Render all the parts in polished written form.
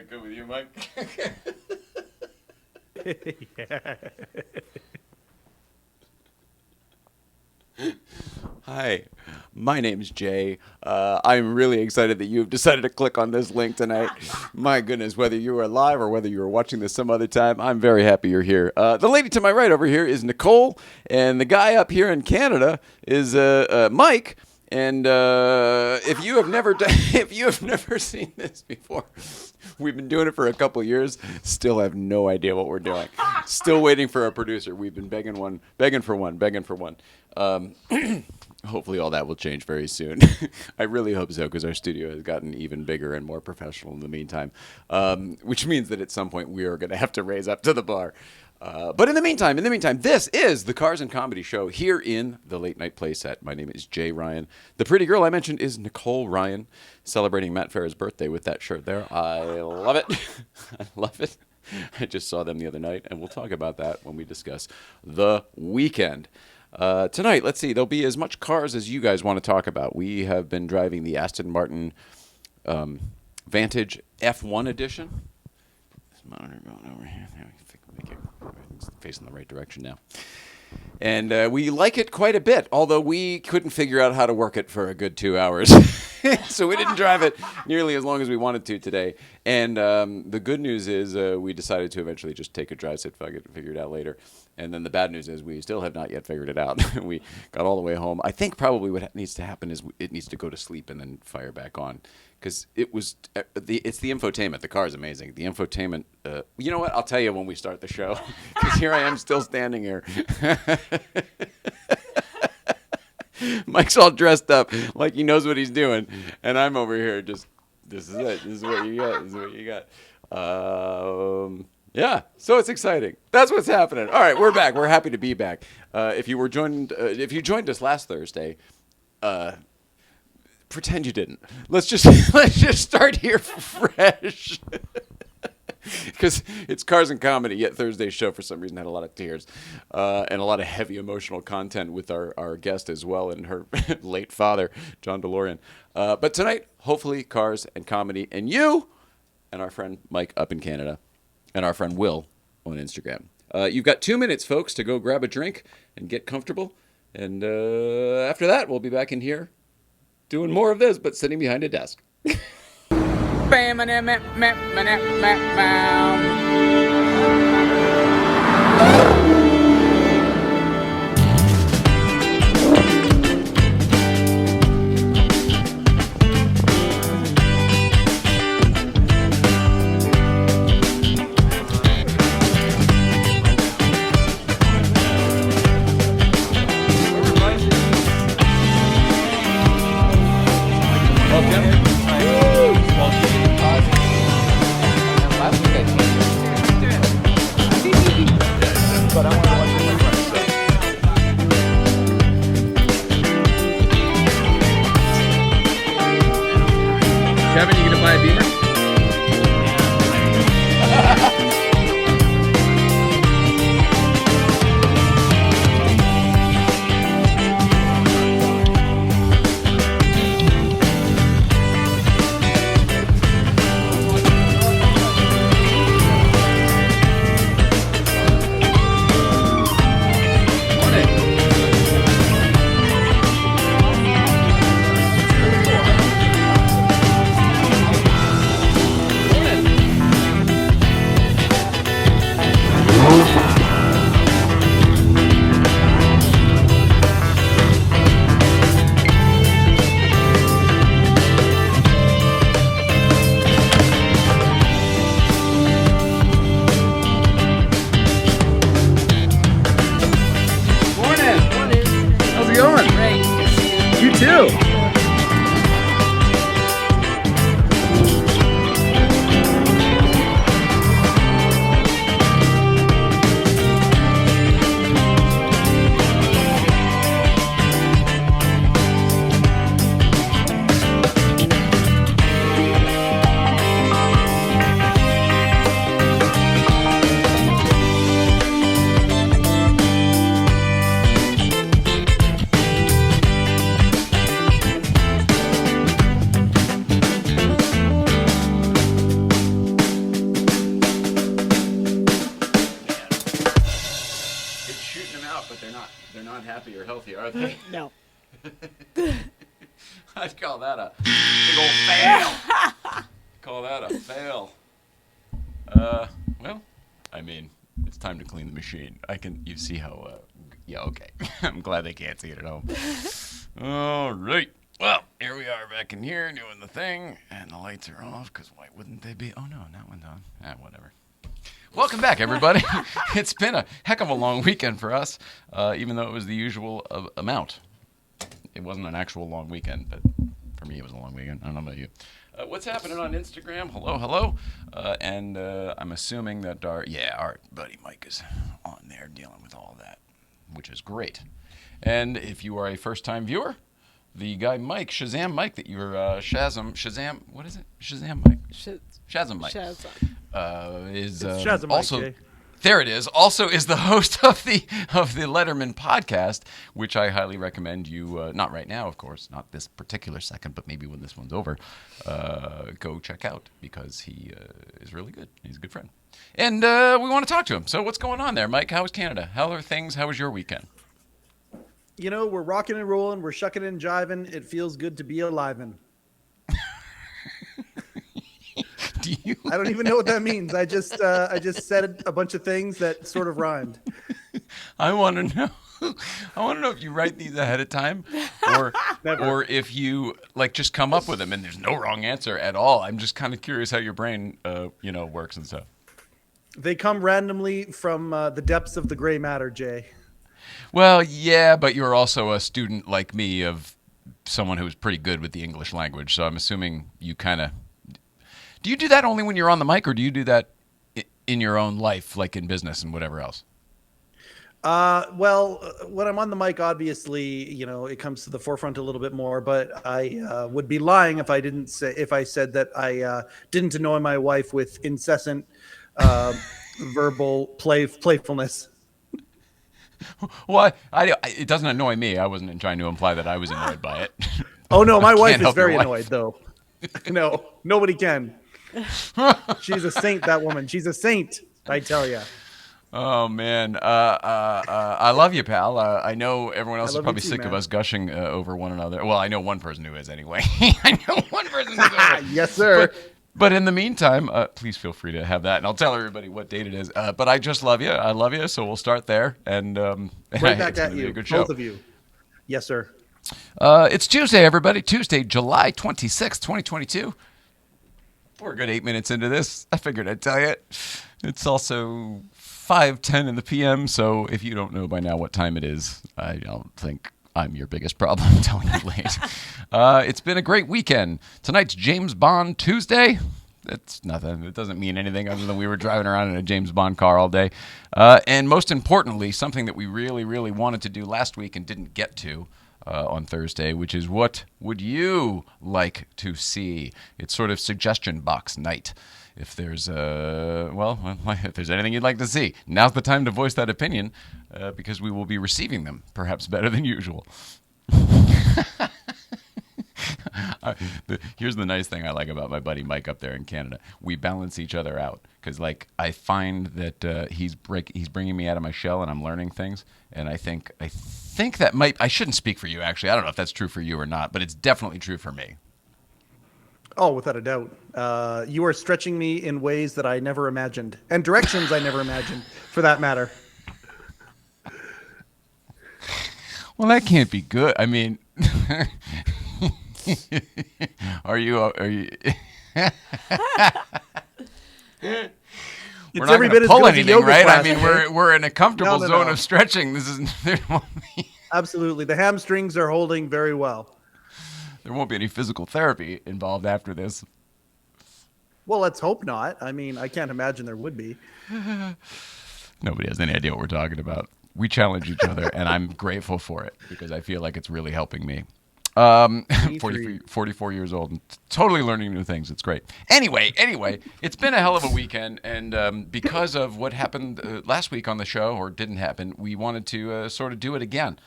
that good with you, Mike? Yeah. Hi, my name's Jay. I'm really excited that you've decided to click on this link tonight. My goodness, whether you are live or whether you are watching this some other time, I'm very happy you're here. The lady to my right over here is Nicole, and the guy up here in Canada is Mike. And if you have never seen this before, we've been doing it for a couple years. Still have no idea what we're doing. Still waiting for a producer. We've been begging for one. Hopefully all that will change very soon. I really hope so, because our studio has gotten even bigger and more professional in the meantime, which means that at some point we are going to have to raise up to the bar. But in the meantime, this is the Cars and Comedy Show here in the Late Night Playset. My name is Jay Ryan. The pretty girl I mentioned is Nicole Ryan, celebrating Matt Farah's birthday with that shirt there. I love it. I love it. I just saw them the other night, and we'll talk about that when we discuss the weekend. Tonight, let's see, there'll be as much cars as you guys want to talk about. We have been driving the Aston Martin Vantage F1 edition. This monitor going over here. It's facing the right direction now. And we like it quite a bit, although we couldn't figure out how to work it for a good 2 hours. So we didn't drive it nearly as long as we wanted to today. And the good news is we decided to eventually just take a drive, sit, fuck it, and figure it out later. And then the bad news is we still have not yet figured it out. We got all the way home. I think probably what needs to happen is it needs to go to sleep and then fire back on. Because it's the infotainment. The car is amazing. The infotainment, you know what? I'll tell you when we start the show. Because here I am still standing here. Mike's all dressed up like he knows what he's doing. And I'm over here just, this is it. This is what you got. This is what you got. Yeah, so it's exciting. That's what's happening. All right, we're back. We're happy to be back. If you joined us last Thursday, pretend you didn't. Let's just start here fresh. Because it's Cars and Comedy, yet Thursday's show for some reason had a lot of tears and a lot of heavy emotional content with our guest as well and her late father, John DeLorean. But tonight, hopefully, Cars and Comedy, and you and our friend Mike up in Canada and our friend Will on Instagram. You've got 2 minutes, folks, to go grab a drink and get comfortable. And after that, we'll be back in here doing more of this, but sitting behind a desk. Kevin, you gonna buy a Beamer? Are they? No. I'd call that a big old fail. Call that a fail. Well, I mean, it's time to clean the machine. You see how, yeah, okay. I'm glad they can't see it at home. All right. Well, here we are back in here doing the thing, and the lights are off, because why wouldn't they be? Oh, no, that one's on. Whatever. Welcome back, everybody. It's been a heck of a long weekend for us, even though it was the usual amount. It wasn't an actual long weekend, but for me it was a long weekend. I don't know about you. What's happening on Instagram? Hello. And I'm assuming that our buddy Mike is on there dealing with all of that, which is great. And if you are a first-time viewer, the guy Mike, Shazam Mike, that you're Shazam, what is it? Shazam Mike? Shazam Mike. Is Shazam also... Mike, Jay. There it is. Also is the host of the Letterman podcast, which I highly recommend you, not right now, of course, not this particular second, but maybe when this one's over, go check out, because he is really good. He's a good friend. And we want to talk to him. So what's going on there, Mike? How is Canada? How are things? How was your weekend? You know, we're rocking and rolling. We're shucking and jiving. It feels good to be alive-in'. I don't even know what that means. I just said a bunch of things that sort of rhymed. I want to know. I want to know if you write these ahead of time, or if you just come up with them and there's no wrong answer at all. I'm just kind of curious how your brain, works and stuff. They come randomly from the depths of the gray matter, Jay. Well, yeah, but you're also a student like me of someone who's pretty good with the English language, so I'm assuming you kind of. Do you do that only when you're on the mic, or do you do that in your own life, like in business and whatever else? Well, when I'm on the mic, obviously, it comes to the forefront a little bit more, but I would be lying if I said that I didn't annoy my wife with incessant verbal playfulness. Well, it doesn't annoy me. I wasn't trying to imply that I was annoyed by it. Oh, no, my wife is very annoyed, though. No, nobody can. She's a saint, that woman. She's a saint, I tell you. Oh, man. I love you, pal. I know everyone else is probably sick of us gushing over one another. Well, I know one person who is anyway. I know one person who's over. Yes, sir. But in the meantime, please feel free to have that, and I'll tell everybody what date it is. But I just love you. I love you, so we'll start there. And right back at you, both of you. Yes, sir. It's Tuesday, everybody. Tuesday, July 26th, 2022. We're a good 8 minutes into this. I figured I'd tell you. It's also 5:10 in the p.m., so if you don't know by now what time it is, I don't think I'm your biggest problem telling you late. It's been a great weekend. Tonight's James Bond Tuesday. It's nothing. It doesn't mean anything other than we were driving around in a James Bond car all day. And most importantly, something that we really, really wanted to do last week and didn't get to on Thursday, which is what would you like to see? It's sort of suggestion box night. If there's if there's anything you'd like to see, now's the time to voice that opinion, because we will be receiving them perhaps better than usual. Here's the nice thing I like about my buddy Mike up there in Canada. We balance each other out, because I find that he's bringing me out of my shell, and I'm learning things. And I think that I shouldn't speak for you, actually. I don't know if that's true for you or not, but it's definitely true for me. Oh, without a doubt. You are stretching me in ways that I never imagined, and directions I never imagined, for that matter. Well, that can't be good. I mean, are you? We're not going to pull anything, right? Class, I mean, we're in a comfortable zone of stretching. This is absolutely. The hamstrings are holding very well. There won't be any physical therapy involved after this. Well, let's hope not. I mean, I can't imagine there would be. Nobody has any idea what we're talking about. We challenge each other, and I'm grateful for it, because I feel like it's really helping me. 44 years old and totally learning new things. It's great. Anyway, it's been a hell of a weekend, and because of what happened last week on the show, or didn't happen, we wanted to sort of do it again.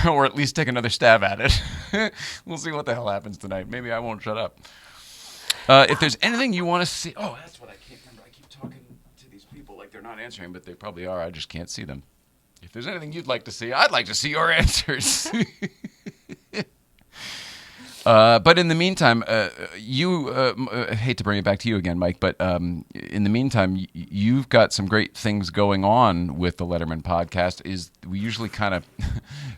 Or at least take another stab at it. We'll see what the hell happens tonight. Maybe I won't shut up. If there's anything you want to see... Oh, that's what I can't remember. I keep talking to these people like they're not answering, but they probably are. I just can't see them. If there's anything you'd like to see, I'd like to see your answers. But in the meantime, I hate to bring it back to you again, Mike, but in the meantime, you've got some great things going on with the Letterman podcast. We usually kind of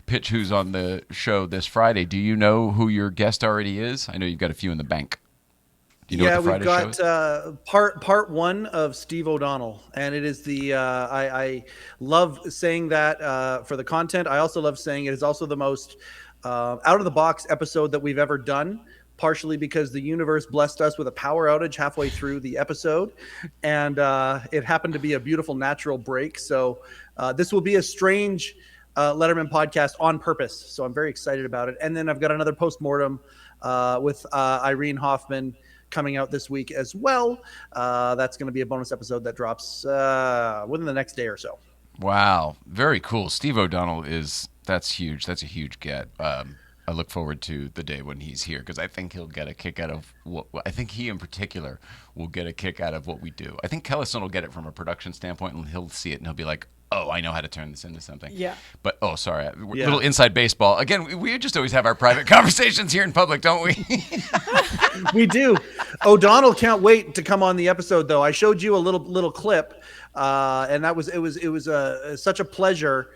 pitch who's on the show this Friday. Do you know who your guest already is? I know you've got a few in the bank. Do you know what the Friday show is? We've got part one of Steve O'Donnell, and it is I love saying that for the content. I also love saying it is also the most out of the box episode that we've ever done, partially because the universe blessed us with a power outage halfway through the episode, and it happened to be a beautiful natural break. So this will be a strange Letterman podcast on purpose. So I'm very excited about it. And then I've got another postmortem with Irene Hoffman coming out this week as well. That's going to be a bonus episode that drops within the next day or so. Wow. Very cool. Steve O'Donnell that's huge. That's a huge get. I look forward to the day when he's here because I think he'll get a kick out of I think he in particular will get a kick out of what we do. I think Kellison will get it from a production standpoint and he'll see it and he'll be like, oh, I know how to turn this into something. Yeah. But, sorry. Little inside baseball. Again, we just always have our private conversations here in public, don't we? We do. O'Donnell can't wait to come on the episode, though. I showed you a little clip, and it was such a pleasure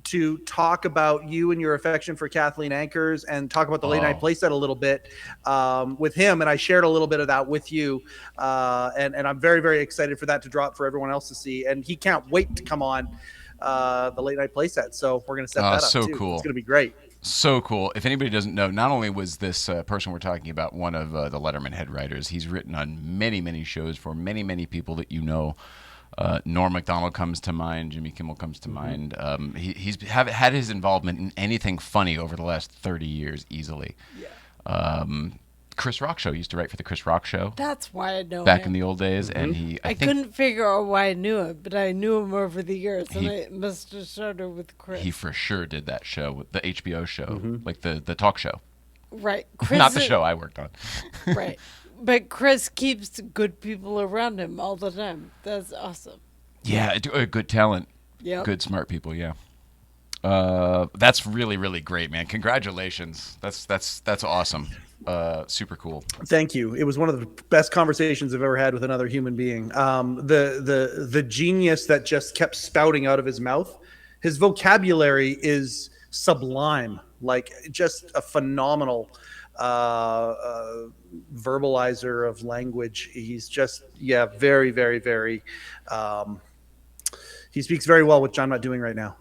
to talk about you and your affection for Kathleen Ankers and talk about the late night playset a little bit with him. And I shared a little bit of that with you. And I'm very, very excited for that to drop for everyone else to see. And he can't wait to come on the late night playset. So we're going to set that up. So too. Cool. It's going to be great. So cool. If anybody doesn't know, not only was this person we're talking about one of the Letterman head writers, he's written on many, many shows for many, many people that you know. Norm Macdonald comes to mind. Jimmy Kimmel comes to mind. He's had his involvement in anything funny over the last 30 years easily. Yeah. Chris Rock Show. He used to write for the Chris Rock Show. That's why I know back him. in the old days, and I think couldn't figure out why I knew him, but I knew him over the years, and I must have started with Chris. He for sure did that show, the HBO show, like the talk show. Right. Chris Not the show I worked on. Right. But Chris keeps good people around him all the time. That's awesome. Yeah, good talent. Yeah. Good, smart people, yeah. That's really, really great, man. Congratulations. That's awesome. Super cool. Thank you. It was one of the best conversations I've ever had with another human being. The genius that just kept spouting out of his mouth. His vocabulary is sublime, like just a phenomenal verbalizer of language. He's just, very, very, very, he speaks very well, which I'm not doing right now.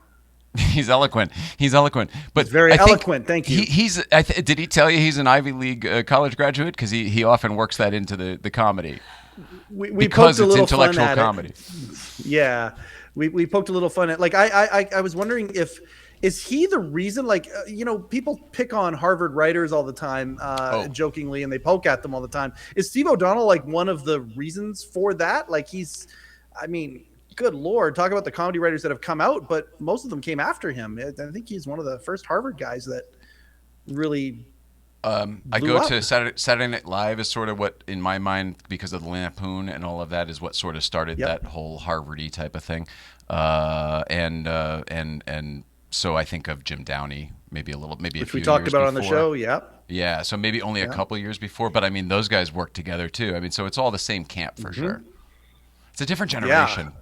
He's eloquent. But he's very eloquent. Thank you. Did he tell you he's an Ivy League college graduate? Because he often works that into the comedy. We because poked a it's little intellectual fun at comedy. Yeah, we poked a little fun at. Like I was wondering is he the reason? Like people pick on Harvard writers all the time, jokingly, and they poke at them all the time. Is Steve O'Donnell like one of the reasons for that? Like good Lord, talk about the comedy writers that have come out, but most of them came after him. I think he's one of the first Harvard guys that really I go to Saturday Night Live is sort of what, in my mind, because of the Lampoon and all of that, is what sort of started that whole Harvard-y type of thing. And so I think of Jim Downey, maybe a few years which we talked about before. on the show. Yeah, so maybe only a couple years before, but I mean, those guys worked together too. I mean, so it's all the same camp for sure. It's a different generation. Yeah.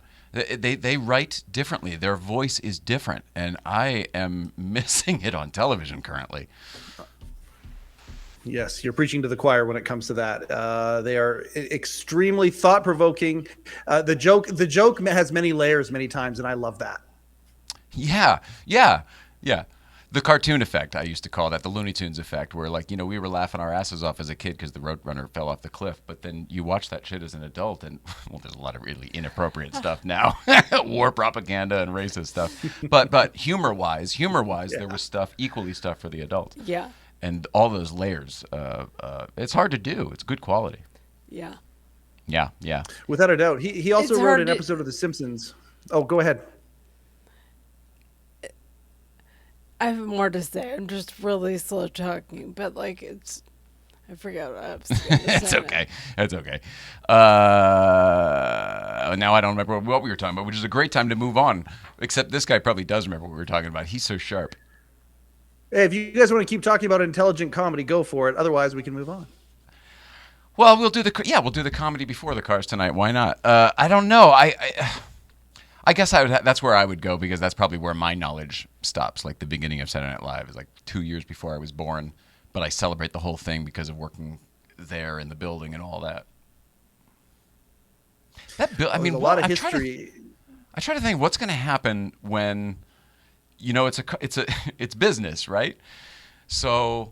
They write differently. Their voice is different, and I am missing it on television currently. Yes, you're preaching to the choir when it comes to that. They are extremely thought-provoking. The joke has many layers many times, and I love that. Yeah. The cartoon effect, I used to call that, the Looney Tunes effect, where we were laughing our asses off as a kid because the Roadrunner fell off the cliff, but then you watch that shit as an adult, and there's a lot of really inappropriate stuff now, war propaganda and racist stuff. But humor-wise, there was equally stuff for the adult. Yeah. And all those layers, it's hard to do. It's good quality. Yeah. Yeah. Without a doubt. He also wrote an episode of The Simpsons. Oh, go ahead. I have more to say. I'm just really slow talking, but I forgot what I was going to say. It's okay. That's okay. Now I don't remember what we were talking about, which is a great time to move on. Except this guy probably does remember what we were talking about. He's so sharp. Hey, if you guys want to keep talking about intelligent comedy, go for it. Otherwise, we can move on. Well, we'll do the comedy before the cars tonight. Why not? I don't know. I guess that's where I would go because that's probably where my knowledge stops. Like the beginning of Saturday Night Live is like 2 years before I was born, but I celebrate the whole thing because of working there in the building and all that. I mean, There's a lot of history. I try to think what's going to happen when, it's business, right? So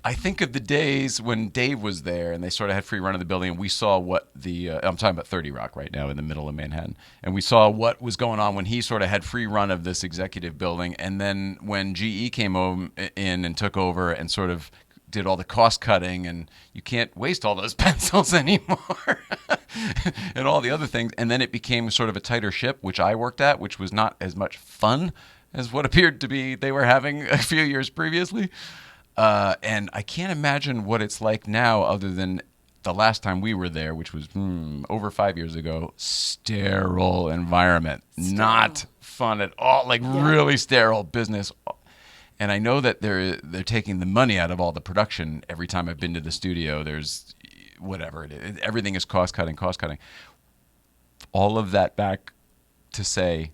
I think of the days when Dave was there and they sort of had free run of the building and we saw what I'm talking about 30 Rock right now in the middle of Manhattan. And we saw what was going on when he sort of had free run of this executive building. And then when GE came in and took over and sort of did all the cost cutting and you can't waste all those pencils anymore and all the other things. And then it became sort of a tighter ship, which I worked at, which was not as much fun as what appeared to be they were having a few years previously. And I can't imagine what it's like now other than the last time we were there, which was over 5 years ago. Sterile environment. Not fun at all. Really sterile business. And I know that they're taking the money out of all the production every time I've been to the studio. There's whatever. Everything is cost cutting. All of that back to say,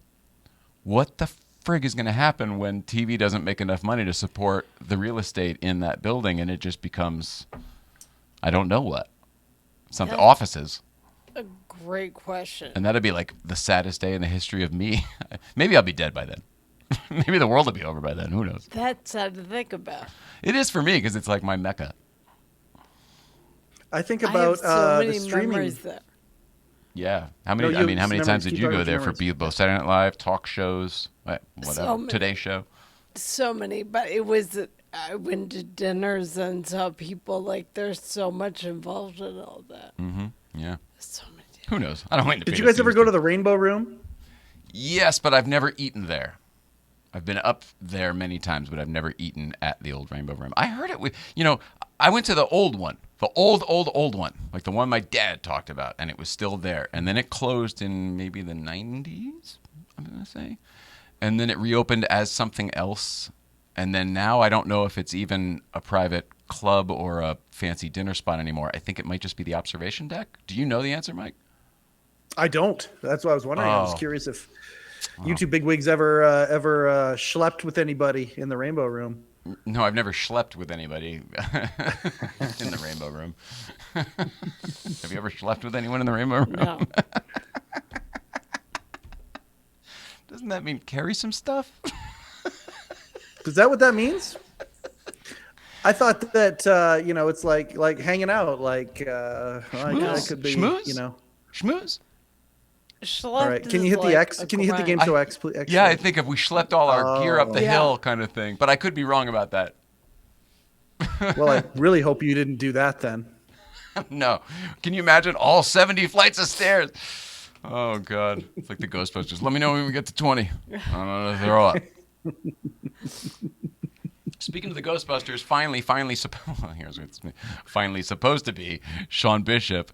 what the frig is going to happen when TV doesn't make enough money to support the real estate in that building and it just becomes, I don't know what, something offices. A great question. And that'd be like the saddest day in the history of me. Maybe I'll be dead by then. Maybe the world will be over by then. Who knows? That's sad to think about. It is for me because it's like my mecca. I think I about have so many the streaming. memories there. Yeah. How many? How many times did you go there for both Saturday Night Live, talk shows, whatever, Today Show? So many, but it was. I went to dinners and saw people there's so much involved in all that. Mm-hmm. Yeah. So many. Who knows? I don't want to. Did you guys ever go to the Rainbow Room? Yes, but I've never eaten there. I've been up there many times, but I've never eaten at the old Rainbow Room. I heard it. I went to the old one. The old one, like the one my dad talked about, and it was still there. And then it closed in maybe the 90s, I'm going to say. And then it reopened as something else. And then now I don't know if it's even a private club or a fancy dinner spot anymore. I think it might just be the observation deck. Do you know the answer, Mike? I don't. That's what I was wondering. I was curious if you two bigwigs ever schlepped with anybody in the Rainbow Room. No, I've never schlepped with anybody in the Rainbow Room. Have you ever schlepped with anyone in the Rainbow Room? No. Doesn't that mean carry some stuff? Is that what that means? I thought that it's like hanging out, it could be schmooze? Schmooze? All right, can you hit the X? Can you hit the game show X, please? Yeah, I think if we schlepped all our gear up the hill kind of thing, but I could be wrong about that. Well, I really hope you didn't do that then. No. Can you imagine all 70 flights of stairs? Oh, God. It's like the Ghostbusters. Let me know when we get to 20. I don't know if they're all up. Speaking of the Ghostbusters, finally supposed to be Sean Bishop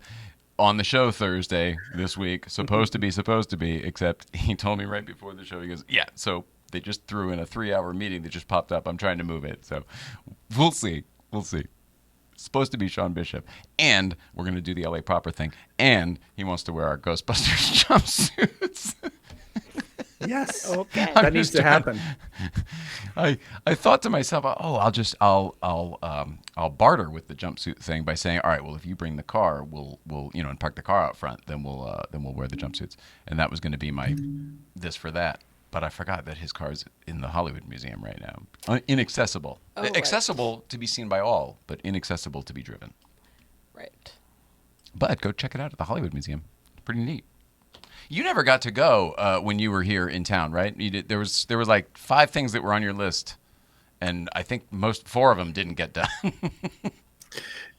on the show Thursday this week. Supposed to be, except he told me right before the show, he goes, yeah, so they just threw in a 3-hour meeting that just popped up. I'm trying to move it. So we'll see. Supposed to be Sean Bishop. And we're going to do the LA Proper thing. And he wants to wear our Ghostbusters jumpsuits. Yes. Okay. That needs to happen. I thought to myself, I'll barter with the jumpsuit thing by saying, all right, well, if you bring the car, we'll and park the car out front, then we'll wear the jumpsuits. And that was going to be my this for that. But I forgot that his car's in the Hollywood Museum right now. Inaccessible. Oh, right. Accessible to be seen by all, but inaccessible to be driven. Right. But go check it out at the Hollywood Museum. It's pretty neat. You never got to go when you were here in town, right? There was like 5 things that were on your list, and I think 4 of them didn't get done.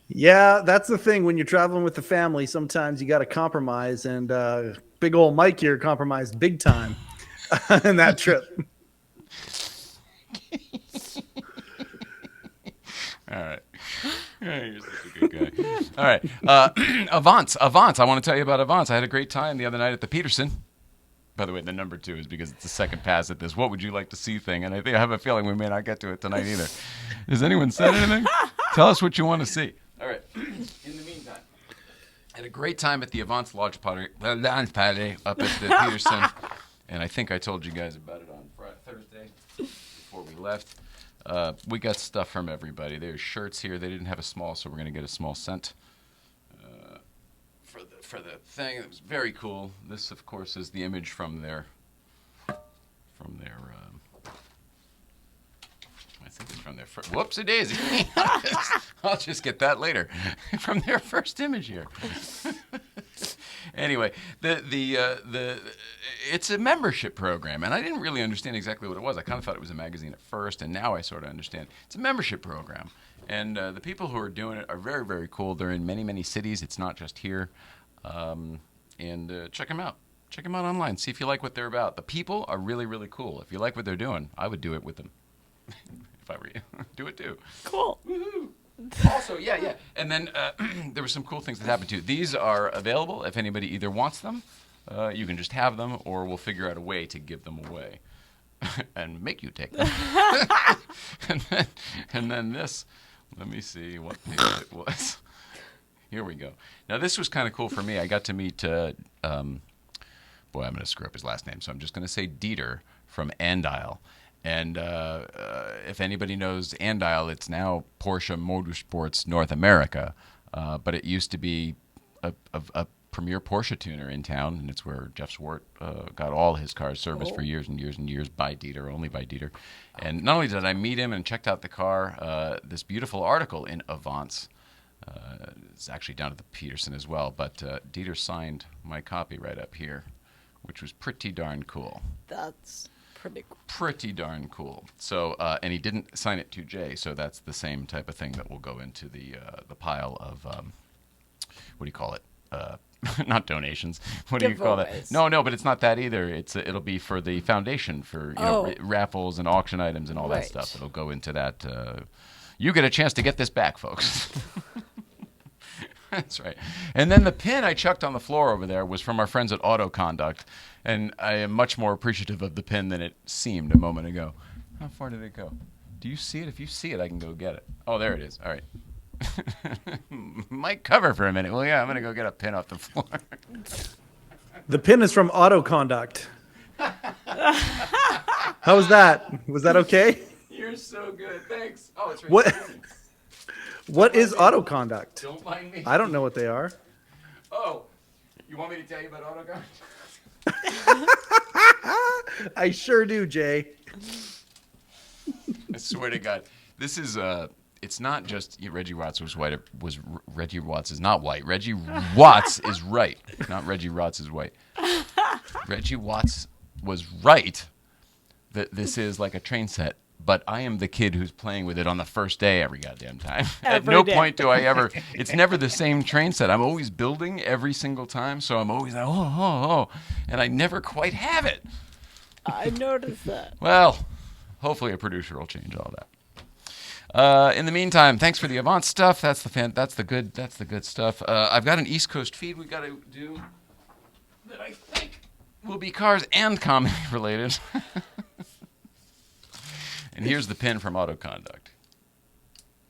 Yeah, that's the thing. When you're traveling with the family, sometimes you got to compromise, and big old Mike here compromised big time on that trip. All right. You're such a good guy. All right. Avance. I want to tell you about Avance. I had a great time the other night at the Peterson. By the way, the number 2 is because it's the second pass at this "What would you like to see" thing, and I have a feeling we may not get to it tonight either. Has anyone said anything? Tell us what you want to see. All right. In the meantime, I had a great time at the Avance launch party up at the Peterson, and I think I told you guys about it on Thursday before we left. We got stuff from everybody. There's shirts here. They didn't have a small, so we're going to get a small sent. For the thing. It was very cool. This, of course, is the image from their I think it's from their first, whoopsie daisy. I'll just get that later. From their first image here. Anyway, it's a membership program, and I didn't really understand exactly what it was. I kind of thought it was a magazine at first, and now I sort of understand. It's a membership program, and the people who are doing it are very, very cool. They're in many, many cities. It's not just here. Check them out. Check them out online. See if you like what they're about. The people are really, really cool. If you like what they're doing, I would do it with them. If I were you, do it too. Cool. Woohoo! Also, yeah. And then there were some cool things that happened too. These are available if anybody either wants them. You can just have them, or we'll figure out a way to give them away and make you take them. and then this. Let me see what page it was. Here we go. Now, this was kind of cool for me. I got to meet, boy, I'm going to screw up his last name, so I'm just going to say Dieter from Andile. And if anybody knows Andile, it's now Porsche Motorsports North America, but it used to be a premier Porsche tuner in town, and it's where Jeff Swart got all his cars serviced for years and years and years by Dieter, only by Dieter. And not only did I meet him and checked out the car, this beautiful article in Avance. It's actually down at the Peterson as well, but Dieter signed my copy right up here, which was pretty darn cool. That's pretty cool. Pretty darn cool. So, and he didn't sign it to Jay, so that's the same type of thing that will go into the pile of, what do you call it? Not donations. What do you call that? No, but it's not that either. It'll be for the foundation for raffles and auction items and all that stuff. It'll go into that. You get a chance to get this back, folks. That's right. And then the pin I chucked on the floor over there was from our friends at Auto Conduct, and I am much more appreciative of the pin than it seemed a moment ago. How far did it go? Do you see it? If you see it, I can go get it. Oh, there it is. All right. Might cover for a minute. Well, yeah, I'm going to go get a pin off the floor. The pin is from Auto Conduct. How was that? Was that okay? You're so good. Thanks. Oh, it's right. What is Auto Conduct? Don't mind me. I don't know what they are. Oh, you want me to tell you about Auto Conduct? I sure do, Jay. I swear to God, this is it's not just Reggie Watts was white. Reggie Watts is not white. Reggie Watts is right. Not Reggie Watts is white. Reggie Watts was right that this is like a train set. But I am the kid who's playing with it on the first day every goddamn time. At no point do I ever, it's never the same train set. I'm always building every single time, so I'm always like, oh, and I never quite have it. I noticed that. Well, hopefully a producer will change all that. In the meantime, thanks for the Avant stuff. That's the good stuff. I've got an East Coast feed we got to do that I think will be cars and comedy related. And here's the pin from Auto Conduct.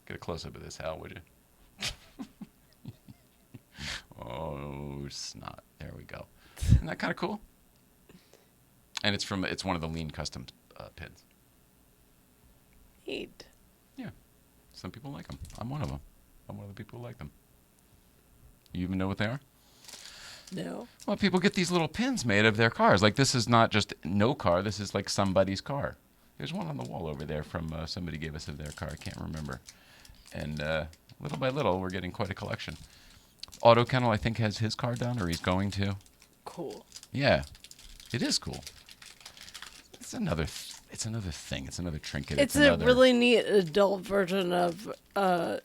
Get a close-up of this, Hal, would you? Oh, snot. There we go. Isn't that kind of cool? And it's one of the Lean Custom pins. Neat. Yeah. Some people like them. I'm one of them. I'm one of the people who like them. You even know what they are? No. Well, people get these little pins made of their cars. Like, this is not just no car. This is like somebody's car. There's one on the wall over there from somebody gave us of their car. I can't remember. And little by little, we're getting quite a collection. Auto Kennel, I think, has his car done, or he's going to. Cool. Yeah, it is cool. It's another thing. It's another trinket. It's a really neat adult version of what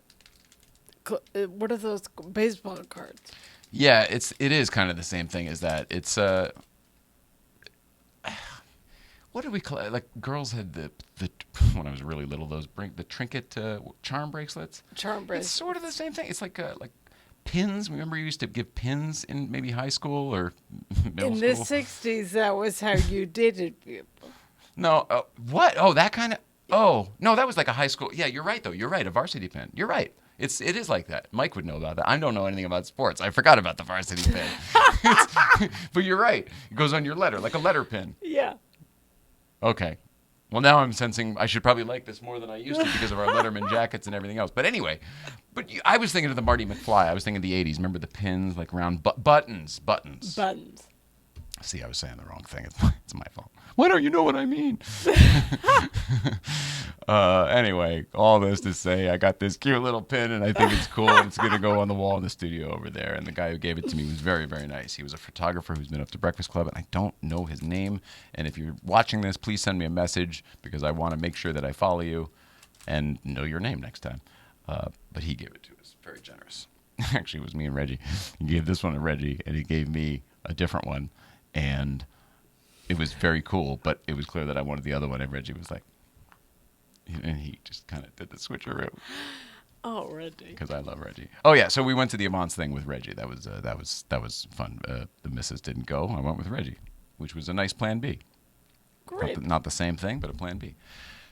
are those baseball cards? Yeah, it is kind of the same thing as that. It's what did we call it? Like girls had the when I was really little, the trinket charm bracelets. Charm It's bracelets. sort of the same thing. It's like pins. Remember you used to give pins in maybe high school or middle In the school? 60s, that was how you dated people. No, what? Oh, that kind of. Oh, no, that was like a high school. Yeah, you're right though. You're right. A varsity pin. You're right. It is like that. Mike would know about that. I don't know anything about sports. I forgot about the varsity pin. But you're right. It goes on your letter, like a letter pin. Yeah. Okay. Well, now I'm sensing I should probably like this more than I used to because of our Letterman jackets and everything else. But anyway, I was thinking of the Marty McFly. I was thinking of the 80s. Remember the pins, like round buttons? Buttons. See, I was saying the wrong thing. It's my fault. Why don't you know what I mean? Anyway, all this to say, I got this cute little pin, and I think it's cool. And it's going to go on the wall in the studio over there. And the guy who gave it to me was very, very nice. He was a photographer who's been up to Breakfast Club, and I don't know his name. And if you're watching this, please send me a message because I want to make sure that I follow you and know your name next time. But he gave it to us. Very generous. Actually, it was me and Reggie. He gave this one to Reggie, and he gave me a different one. And it was very cool, but it was clear that I wanted the other one. And Reggie was like, and he just kind of did the switcheroo. Oh, Reggie. Because I love Reggie. Oh yeah, so we went to the Avance thing with Reggie. That was fun. The missus didn't go. I went with Reggie, which was a nice plan B. Great. Not the same thing, but a plan B.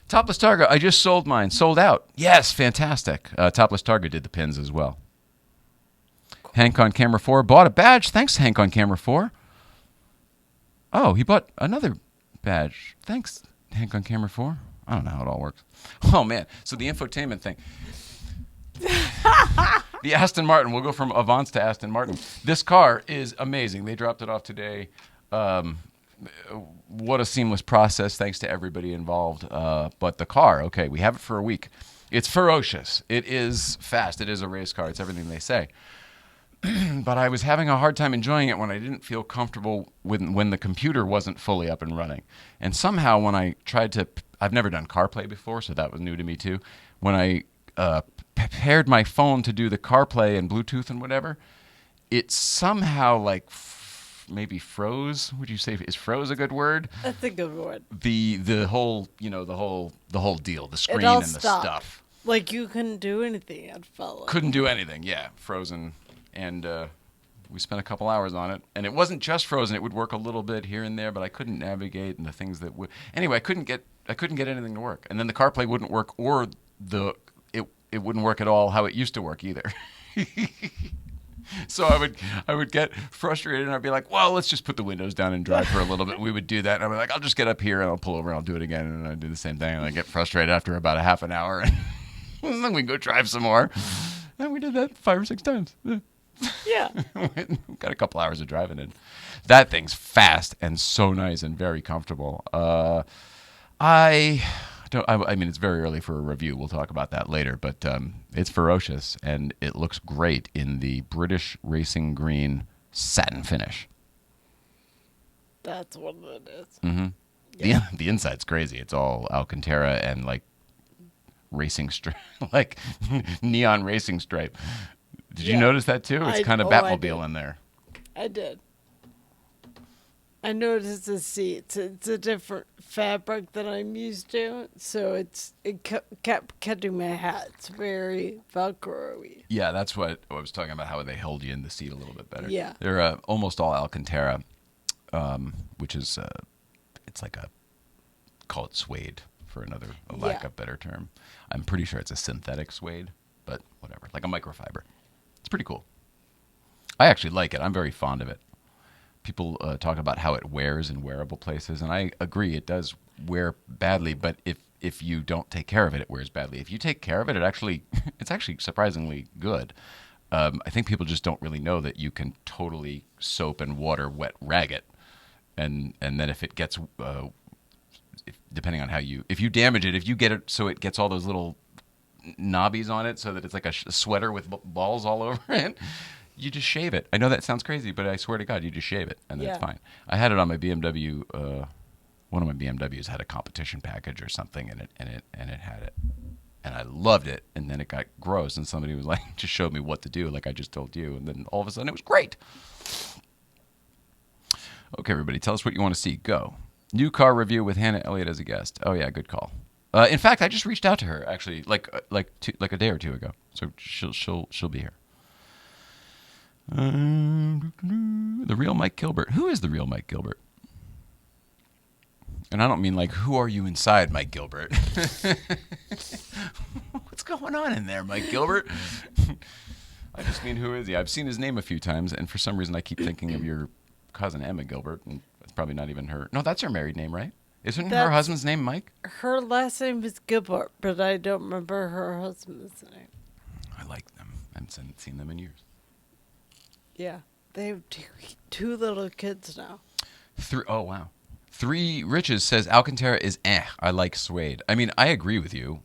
Topless Targa. I just sold mine. Sold out. Yes, fantastic. Topless Targa did the pins as well. Cool. Hank on Camera 4 bought a badge. Thanks, Hank on Camera 4. Oh, he bought another badge. Thanks, Hank on Camera 4. I don't know how it all works. Oh, man. So the infotainment thing. The Aston Martin. We'll go from Avance to Aston Martin. This car is amazing. They dropped it off today. What a seamless process. Thanks to everybody involved. But the car, okay, we have it for a week. It's ferocious. It is fast. It is a race car. It's everything they say. But I was having a hard time enjoying it when I didn't feel comfortable when the computer wasn't fully up and running. And somehow when I tried to, I've never done CarPlay before, so that was new to me too. When I paired my phone to do the CarPlay and Bluetooth and whatever, it somehow like maybe froze. Would you say is froze a good word? That's a good word. The whole the whole deal, the screen all and the stopped. stuff. Like you couldn't do anything. It felt like. Couldn't do anything. Yeah, frozen. And we spent a couple hours on it. And it wasn't just frozen. It would work a little bit here and there, but I couldn't navigate and the things that would. Anyway, I couldn't get anything to work. And then the CarPlay wouldn't work, or it wouldn't work at all how it used to work either. So I would get frustrated and I'd be like, well, let's just put the windows down and drive for a little bit. We would do that. And I'd be like, I'll just get up here and I'll pull over and I'll do it again. And I'd do the same thing. And I'd get frustrated after about a half an hour. And then we'd go drive some more. And we did that 5 or 6 times. Yeah. Got a couple hours of driving in. That thing's fast and so nice and very comfortable. I mean, it's very early for a review. We'll talk about that later, but it's ferocious and it looks great in the British Racing Green satin finish. That's what it is. Mm-hmm. Yeah. The inside's crazy. It's all Alcantara and like like neon racing stripe. Did you notice that too? It's kind of Batmobile in there. I did. I noticed the seats. It's a different fabric than I'm used to, so it kept catching my hat. It's very Velcro-y. Yeah, that's what I was talking about, how they hold you in the seat a little bit better. Yeah. They're almost all Alcantara, which is, it's like call it suede for a lack of better term. I'm pretty sure it's a synthetic suede, but whatever, like a microfiber. It's pretty cool. I actually like it. I'm very fond of it. People talk about how it wears in wearable places, and I agree. It does wear badly, but if you don't take care of it, it wears badly. If you take care of it, it's actually surprisingly good. I think people just don't really know that you can totally soap and water wet rag it, and then if it gets, depending on if you damage it, if you get it so it gets all those little knobbies on it so that it's like a sweater with balls all over it, you just shave it. I know that sounds crazy, but I swear to God, you just shave it, and that's fine. I had it on my BMW. One of my BMWs had a competition package or something, and it had it, and I loved it. And then it got gross, and somebody was like, just showed me what to do, like I just told you, and then all of a sudden it was great. Okay, everybody, tell us what you want to see. Go. New car review with Hannah Elliott as a guest. Oh yeah, good call. In fact, I just reached out to her actually, like a day or two ago. So she'll be here. The real Mike Gilbert. Who is the real Mike Gilbert? And I don't mean like, who are you inside, Mike Gilbert? What's going on in there, Mike Gilbert? I just mean, who is he? I've seen his name a few times, and for some reason I keep thinking of your cousin Emma Gilbert, and that's probably not even her. No, that's her married name, right? Isn't her husband's name Mike? Her last name is Gilbert, but I don't remember her husband's name. I like them. I haven't seen them in years. Yeah, they have two little kids now. Oh, wow. Three Riches says Alcantara is I like suede. I mean, I agree with you.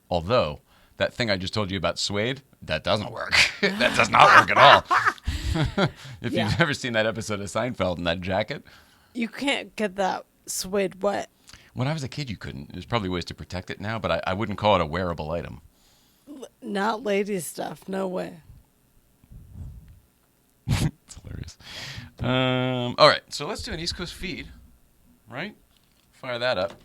Although, that thing I just told you about suede, that doesn't work. That does not work at all. If you've ever seen that episode of Seinfeld in that jacket. You can't get that suede wet. When I was a kid, you couldn't. There's probably ways to protect it now, but I wouldn't call it a wearable item. Not lady stuff. No way. It's hilarious. All right, so let's do an East Coast feed, right? Fire that up.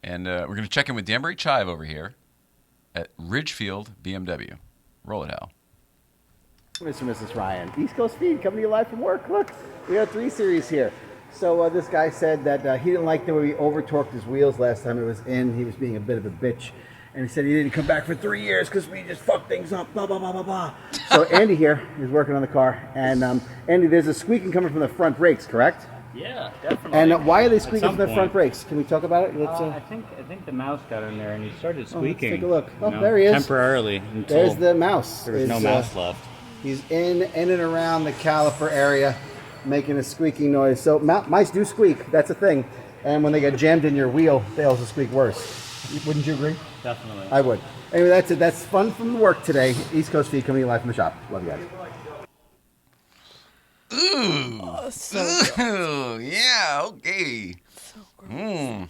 And we're going to check in with Danbury Chive over here at Ridgefield BMW. Roll it, Hal. Mr. and Mrs. Ryan. East Coast Feed coming to you live from work. Look, we got 3 Series here. So this guy said that he didn't like the way we over-torqued his wheels last time it was in. He was being a bit of a bitch. And he said he didn't come back for 3 years because we just fucked things up, blah, blah, blah, blah, blah. So Andy here is working on the car. And Andy, there's a squeaking coming from the front brakes, correct? Yeah, definitely. And why are they squeaking from the front brakes? Can we talk about it? I think the mouse got in there and he started squeaking. Let's take a look. Oh, there he is. Temporarily. There's the mouse. There was no mouse left. He's in and around the caliper area, making a squeaking noise. So mice do squeak. That's a thing. And when they get jammed in your wheel, they also squeak worse. Wouldn't you agree? Definitely. I would. Anyway, that's it. That's fun from work today. East Coast Feed coming to you live from the shop. Love you guys. Ooh. Oh, so good. Ooh, yeah, okay. So gross.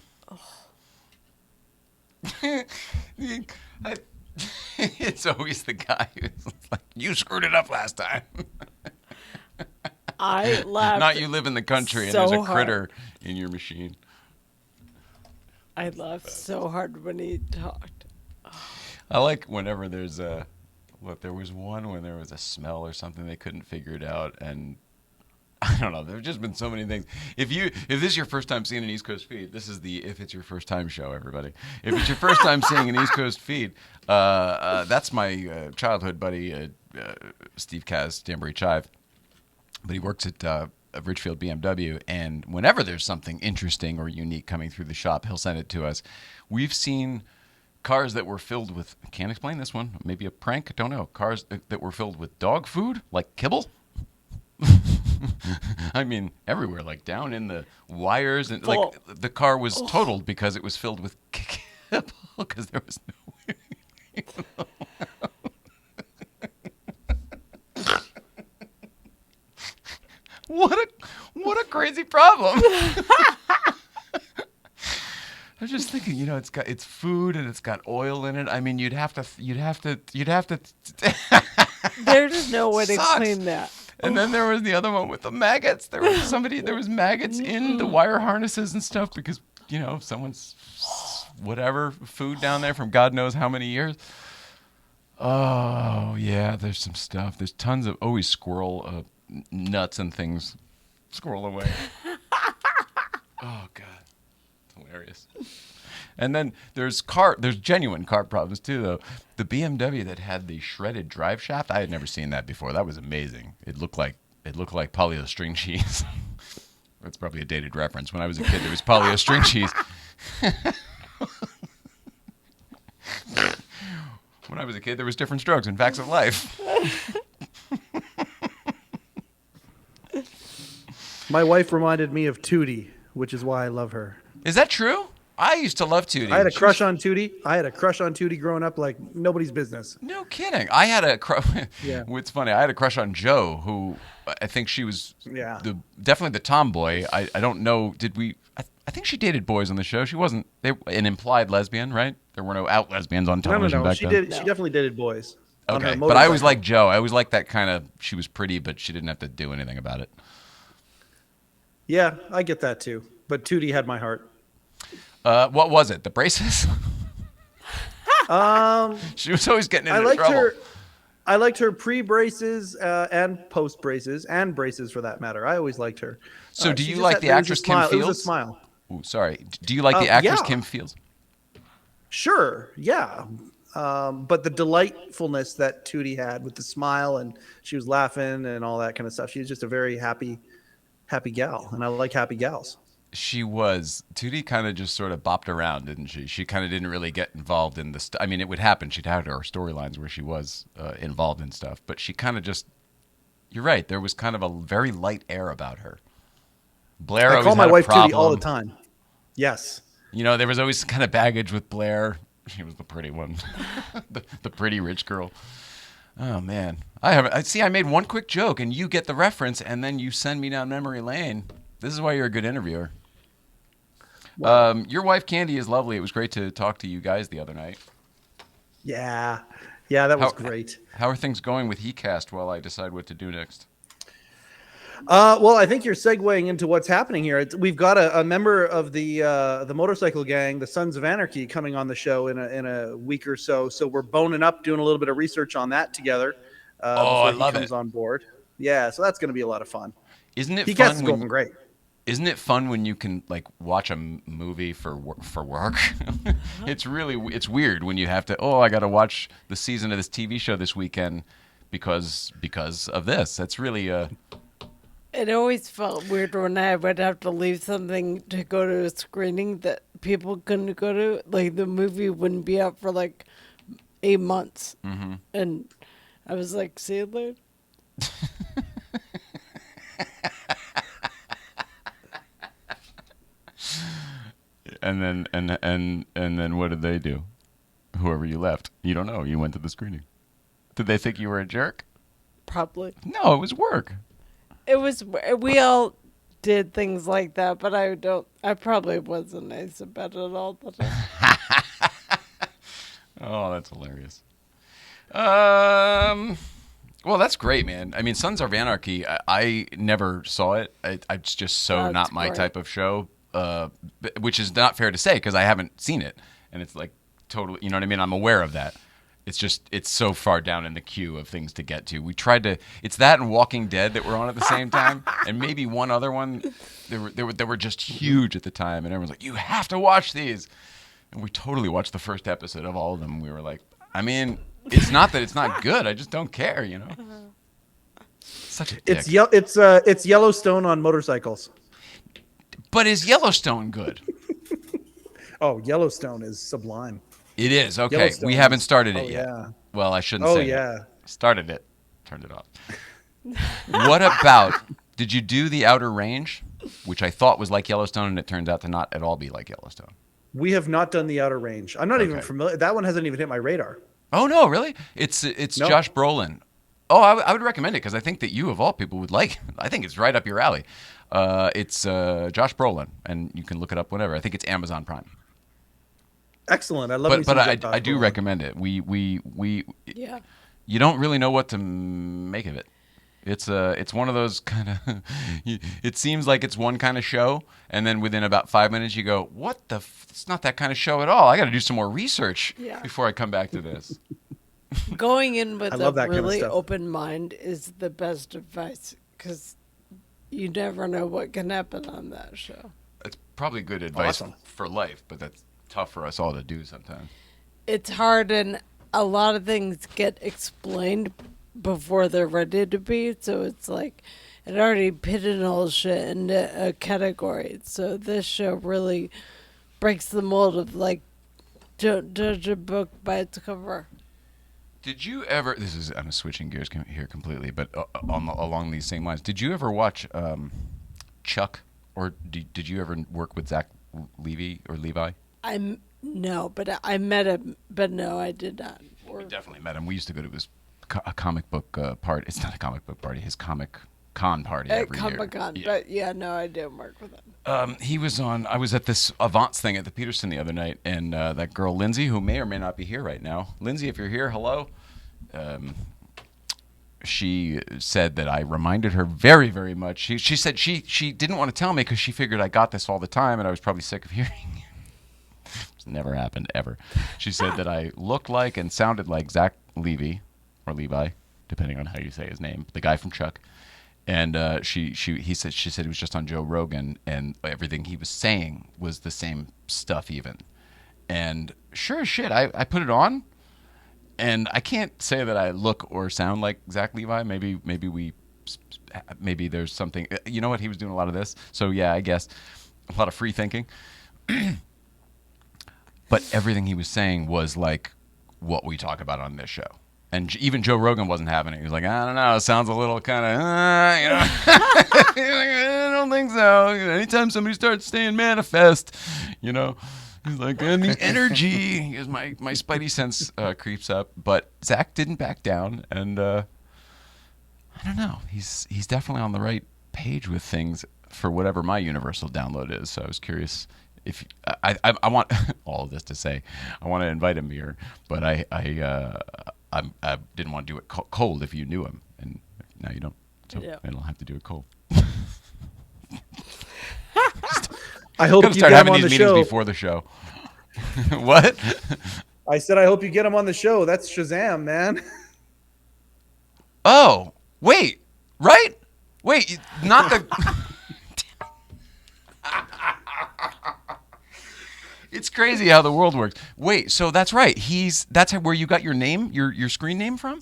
It's always the guy who's like, you screwed it up last time. I laughed. Not you live in the country and so there's a hard. critter in your machine. I laughed so hard when he talked. I like whenever there's a, there was one when there was a smell or something, they couldn't figure it out, and I don't know, there's just been so many things. If this is your first time seeing an East Coast feed, this is the If It's Your First Time show, everybody. If it's your first time seeing an East Coast feed, that's my childhood buddy, Steve Kaz, Danbury Chive, but he works at Ridgefield BMW, and whenever there's something interesting or unique coming through the shop, he'll send it to us. We've seen cars that were filled with, I can't explain this one, maybe a prank, I don't know, cars that were filled with dog food, like kibble. I mean, everywhere, like down in the wires, and like the car was totaled because it was filled with kibble because there was no way. What a crazy problem. I was just thinking, it's food and it's got oil in it. I mean, you'd have to. There's no way to Sucks. clean that. And then there was the other one with the maggots. There was maggots in the wire harnesses and stuff because, someone's whatever food down there from God knows how many years. Oh, yeah, there's some stuff. There's tons of always squirrel nuts and things squirrel away. Oh, God. It's hilarious. And then there's genuine car problems too, though. The BMW that had the shredded drive shaft, I had never seen that before. That was amazing. It looked like polio string cheese. That's probably a dated reference. When I was a kid, there was polio string cheese. When I was a kid, there was different strokes and facts of life. My wife reminded me of Tootie, which is why I love her. Is that true? I used to love Tootie. I had a crush on Tootie growing up like nobody's business. No kidding. I had a crush. Yeah. It's funny. I had a crush on Jo, who I think she was definitely the tomboy. I don't know. Did we? I think she dated boys on the show. She wasn't an implied lesbian, right? There were no out lesbians on television back She then. did. She definitely dated boys. Okay, but I always liked Jo. I always liked that kind of. She was pretty, but she didn't have to do anything about it. Yeah, I get that too. But Tootie had my heart. What was it? The braces? Um, She was always getting I into liked trouble. her. I liked her pre-braces and post-braces and braces for that matter. I always liked her. So do She you just like had- the there was a actress Kim smile. It was a Fields? smile. Ooh, sorry. Do you like the actress yeah. Kim Fields? Sure, yeah. But the delightfulness that Tootie had with the smile and she was laughing and all that kind of stuff. She was just a very happy gal, and I like happy gals. She was. Tootie kind of just sort of bopped around, didn't she? She kind of didn't really get involved in the I mean, it would happen. She'd had her storylines where she was involved in stuff, but she kind of just. You're right. There was kind of a very light air about her. Blair I always call my had a wife problem. Tootie all the time. Yes. You know, there was always kind of baggage with Blair. She was the pretty one, the pretty rich girl. Oh man, I see. I made one quick joke, and you get the reference, and then you send me down memory lane. This is why you're a good interviewer. Your wife Candy is lovely. It was great to talk to you guys the other night. Yeah. Yeah, that was great. How are things going with HeCast while I decide what to do next? Well, I think you're segueing into what's happening here. We've got a member of the motorcycle gang, the Sons of Anarchy, coming on the show in a week or so. So we're boning up, doing a little bit of research on that together. Before I love he comes on board. Yeah, so that's going to be a lot of fun. Isn't it He fun gets going great. Isn't it fun when you can like watch a movie for work? It's weird when you have to. Oh, I got to watch the season of this TV show this weekend because of this. That's really It always felt weird when I would have to leave something to go to a screening that people couldn't go to. Like the movie wouldn't be out for like 8 months. Mm-hmm. And I was like, see you later. And then what did they do? Whoever you left, you don't know. You went to the screening. Did they think you were a jerk? Probably. No, it was work. It was, we all did things like that, but I probably wasn't nice about it all the time. Oh, that's hilarious. Well, that's great, man. I mean, Sons of Anarchy, I never saw it. It's just so That's not my great. type of show, which is not fair to say because I haven't seen it. And it's like totally, you know what I mean? I'm aware of that. It's so far down in the queue of things to get to. We tried to, it's that and Walking Dead that were on at the same time. And maybe one other one. They were just huge at the time. And everyone's like, you have to watch these. And we totally watched the first episode of all of them. We were like, I mean, it's not that it's not good. I just don't care, you know? Such a dick. It's Yellowstone on motorcycles. But is Yellowstone good? Oh, Yellowstone is sublime. It is. Okay. Yellowstone We haven't is- started it oh, yet. yeah. Well, I shouldn't Oh, say yeah. it. Started it. Turned it off. What about, did you do the Outer Range, which I thought was like Yellowstone, and it turns out to not at all be like Yellowstone? We have not done the Outer Range. I'm not even Okay. familiar. That one hasn't even hit my radar. Oh, no, really? It's No. Josh Brolin. Oh, I would recommend it because I think that you, of all people, would like it. I think it's right up your alley. It's Josh Brolin, and you can look it up whenever. I think it's Amazon Prime. Excellent. I love me But some I Josh do Brolin. recommend it. We Yeah. you don't really know what to make of it. It's one of those kind of. It seems like it's one kind of show, and then within about 5 minutes you go, "What the? It's not that kind of show at all. I got to do some more research Yeah. before I come back to this." Going in with I a love that kind of really stuff. open mind is the best advice because you never know what can happen on that show. It's probably good advice Awesome. for life, but that's tough for us all to do sometimes. It's hard, and a lot of things get explained before they're ready to be. So it's like it already pigeonholes shit into a category. So this show really breaks the mold of like don't judge a book by its cover. Did you ever? I'm switching gears here completely, but along these same lines, did you ever watch Chuck, or did you ever work with Zach Levi? No, but I met him, but no, I did not. We definitely met him. We used to go to his a comic book party. It's not a comic book party. His Comic Con party At every year. Comic-Con, Yeah. but yeah, no, I didn't work with him. He was on. I was at this Avance thing at the Peterson the other night, and that girl Lindsay, who may or may not be here right now. Lindsay, if you're here, hello. she said that I reminded her very, very much. She said she didn't want to tell me because she figured I got this all the time and I was probably sick of hearing. It's never happened ever. She said that I looked like and sounded like Zach Levy or Levi, depending on how you say his name, the guy from Chuck. And she said he was just on Joe Rogan and everything he was saying was the same stuff even. And sure as shit, I put it on. And I can't say that I look or sound like Zach Levi. Maybe there's something. You know what? He was doing a lot of this. So yeah, I guess a lot of free thinking. But everything he was saying was like what we talk about on this show. And even Joe Rogan wasn't having it. He was like, I don't know. It sounds a little kind of, you know. He's like, I don't think so. Anytime somebody starts saying manifest, you know. He's like, and the energy. He goes, my spidey sense creeps up. But Zach didn't back down. And I don't know. He's definitely on the right page with things for whatever my universal download is. So I was curious if I want all of this to say I want to invite him here, but I didn't want to do it cold if you knew him, and now you don't. So Yeah. I'll have to do it cold. I hope Gotta you start get him having on these the meetings show. before the show. What? I said I hope you get him on the show. That's Shazam, man. Oh, wait, right? Wait, not the. It's crazy how the world works. Wait, so that's right. That's where you got your name, your screen name from?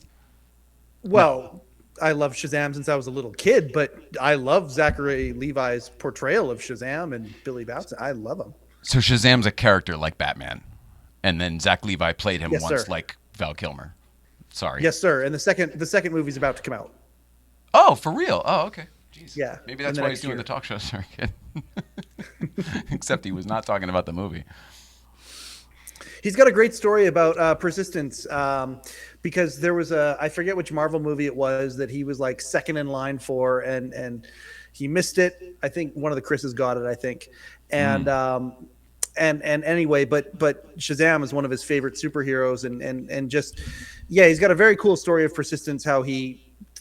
Well, I love Shazam since I was a little kid, but I love Zachary Levi's portrayal of Shazam and Billy Batson. I love him. So Shazam's a character like Batman, and then Zach Levi played him Yes, once sir. like Val Kilmer. Sorry. Yes, sir. And the second movie's about to come out. Oh, for real? Oh, okay. Jeez. Yeah, Maybe in that's the why next he's doing year. the talk show circuit. Except he was not talking about the movie. He's got a great story about persistence because there was I forget which Marvel movie it was that he was like second in line for, and he missed it. I think one of the Chris's got it, I think. And anyway, but Shazam is one of his favorite superheroes, and just, yeah, he's got a very cool story of persistence, how he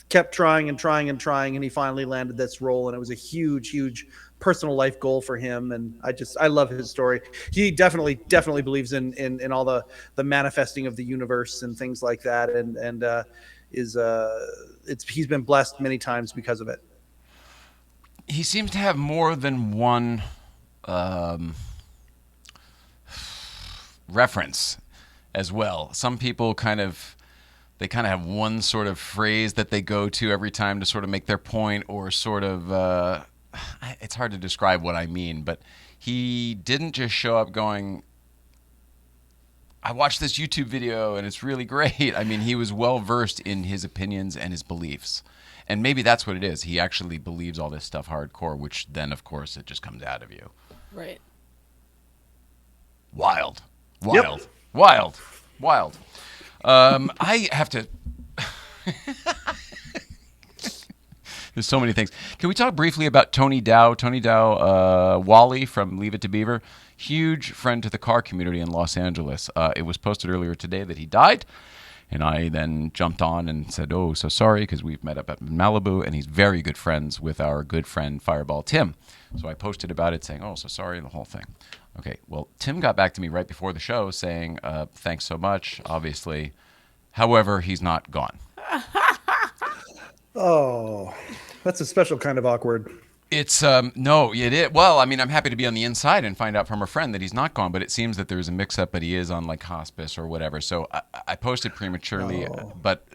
kept trying and trying and trying, and he finally landed this role, and it was a huge personal life goal for him. And I love his story. He definitely believes in all the manifesting of the universe and things like that, and he's been blessed many times because of it. He seems to have more than one reference as well. Some people kind of have one sort of phrase that they go to every time to sort of make their point, or sort of it's hard to describe what I mean, but he didn't just show up going, I watched this YouTube video and it's really great. I mean, he was well versed in his opinions and his beliefs. And maybe that's what it is. He actually believes all this stuff hardcore, which then, of course, it just comes out of you. Right. Wild. Yep. I have to... There's so many things. Can we talk briefly about Tony Dow? Tony Dow, Wally from Leave It to Beaver, huge friend to the car community in Los Angeles. It was posted earlier today that he died, and I then jumped on and said, oh, so sorry, because we've met up at Malibu, and he's very good friends with our good friend Fireball Tim. So I posted about it saying, oh, so sorry, the whole thing. Okay, well, Tim got back to me right before the show saying, thanks so much, obviously. However, he's not gone. Oh, that's a special kind of awkward. It's no, it is. Well, I mean, I'm happy to be on the inside and find out from a friend that he's not gone, but it seems that there's a mix-up, but he is on like hospice or whatever. So I posted prematurely, but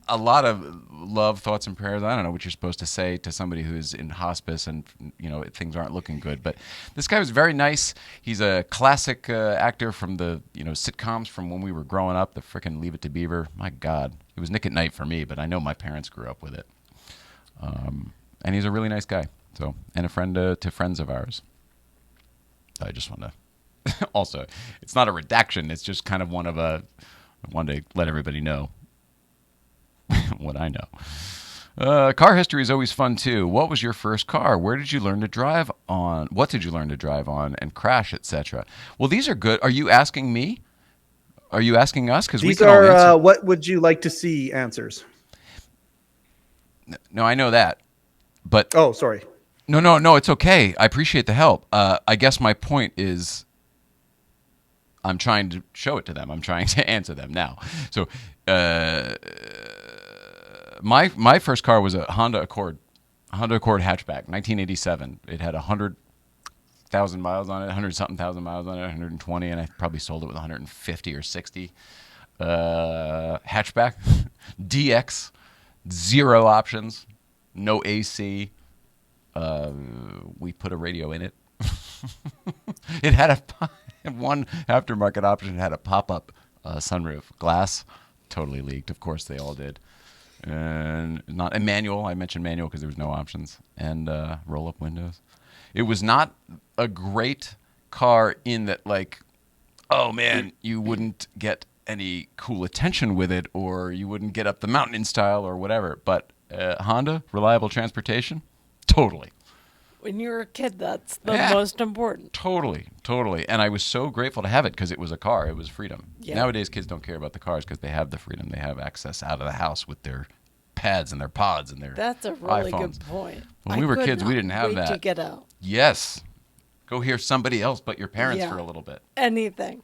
a lot of love, thoughts, and prayers. I don't know what you're supposed to say to somebody who's in hospice and, you know, things aren't looking good. But this guy was very nice. He's a classic actor from the, you know, sitcoms from when we were growing up, the frickin' Leave It to Beaver. My God. It was Nick at Night for me, but I know my parents grew up with it. And he's a really nice guy. So, and a friend to friends of ours. I just want to... Also, it's not a redaction. It's just kind of I wanted to let everybody know what I know. Car history is always fun, too. What was your first car? Where did you learn to drive on? What did you learn to drive on and crash, etc.? Well, these are good. Are you asking me? Are you asking us? Because we These can all answer. what would you like to see answers. No, I know that. But Oh, sorry. no, it's okay. I appreciate the help. I guess my point is I'm trying to show it to them. I'm trying to answer them now. So my first car was a Honda Accord hatchback, 1987. It had 100,000 miles on it, 100-something thousand miles on it, 120, and I probably sold it with 150 or 60. Hatchback, DX, 0 options, no AC. We put a radio in it. It had one aftermarket option. It had a pop-up sunroof, glass, totally leaked. Of course, they all did. And not a manual. I mentioned manual because there was no options, and roll-up windows. It was not a great car in that, like, oh man, you wouldn't get any cool attention with it, or you wouldn't get up the mountain in style, or whatever. But Honda, reliable transportation, totally. When you're a kid, that's the Yeah. most important. Totally. And I was so grateful to have it because it was a car. It was freedom. Yeah. Nowadays, kids don't care about the cars because they have the freedom. They have access out of the house with their pads and their pods and their That's a really iPhones. good point. When we were could kids, we not didn't have wait that. to get out. Yes. Go hear somebody else but your parents Yeah. for a little bit. Anything.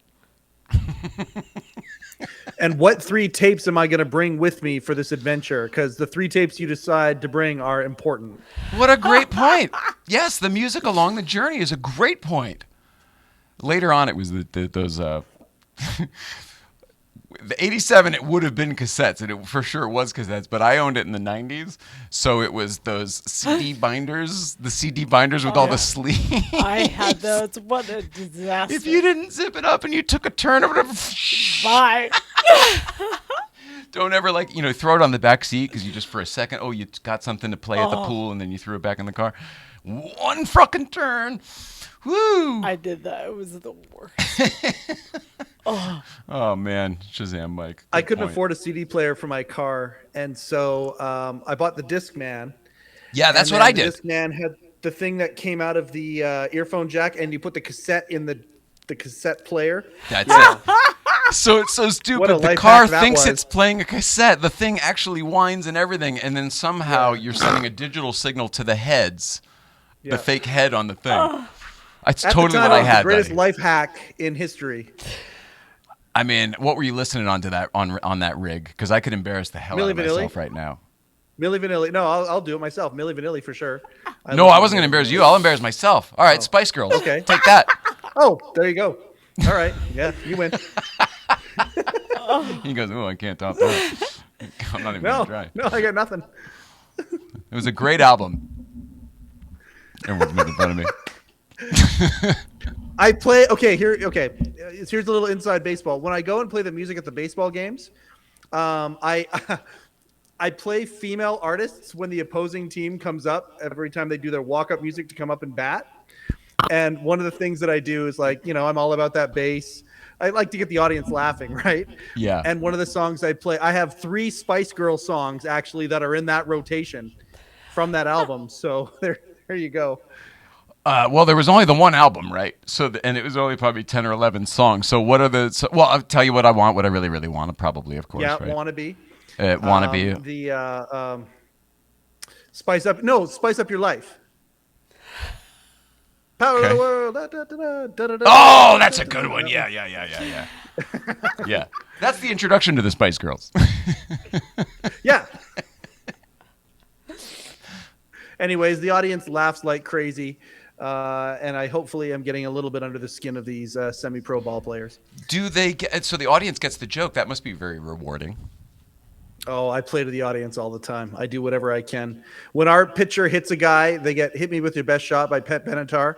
And what 3 tapes am I going to bring with me for this adventure? Because the 3 tapes you decide to bring are important. What a great point. Yes, the music along the journey is a great point. Later on, it was those... the 87, it would have been cassettes, and it for sure was cassettes, but I owned it in the 90s, so it was those CD binders, the CD binders with all the sleeves. I had those. What a disaster. If you didn't zip it up and you took a turn or whatever, Bye. don't ever throw it on the back seat because you just for a second, you got something to play at the pool, and then you threw it back in the car. One fucking turn. Woo! I did that. It was the worst. Oh man, Shazam, Mike. I Good couldn't point. afford a CD player for my car, and so I bought the Discman. Yeah, that's And what I then did. The Discman had the thing that came out of the earphone jack, and you put the cassette in the cassette player. That's it. So it's so stupid. What a The life car hack that thinks was. it's playing a cassette. The thing actually whines and everything, and then somehow you're sending a digital signal to the heads, Yeah. the fake head on the thing. That's At totally the time, what I it was had. the greatest buddy. life hack in history. I mean, what were you listening on to that on that rig? Because I could embarrass the hell Milli out of Vanilli? myself right now. Milli Vanilli. No, I'll do it myself. Milli Vanilli for sure. No, I wasn't going to embarrass you. I'll embarrass myself. All right, Spice Girls. Okay. Take that. Oh, there you go. All right. Yeah, you win. He goes, oh, I can't top that. I'm not even No, going to try. no, I got nothing. It was a great album. Everyone's making fun of me. I play. Okay, here. Okay, here's a little inside baseball. When I go and play the music at the baseball games, I I play female artists when the opposing team comes up every time they do their walk-up music to come up and bat. And one of the things that I do is I'm all about that bass. I like to get the audience laughing, right? Yeah. And one of the songs I play, I have 3 Spice Girl songs actually that are in that rotation from that album. So there you go. Well, there was only the one album, right? So, and it was only probably 10 or 11 songs. So, what are the? Well, I'll tell you what I want. What I really, really want, probably, of course. Yeah, right? Wannabe. Wannabe. The Spice Up Your Life. Power of Okay. the world. Da, da, da, da, da, da, da, Oh, that's a good one. Yeah. Yeah. That's the introduction to the Spice Girls. Yeah. Anyways, the audience laughs like crazy, and I hopefully am getting a little bit under the skin of these semi-pro ball players. Do they get? So the audience gets the joke. That must be very rewarding. Oh, I play to the audience all the time. I do whatever I can. When our pitcher hits a guy, they get "Hit Me With Your Best Shot" by Pet Benatar.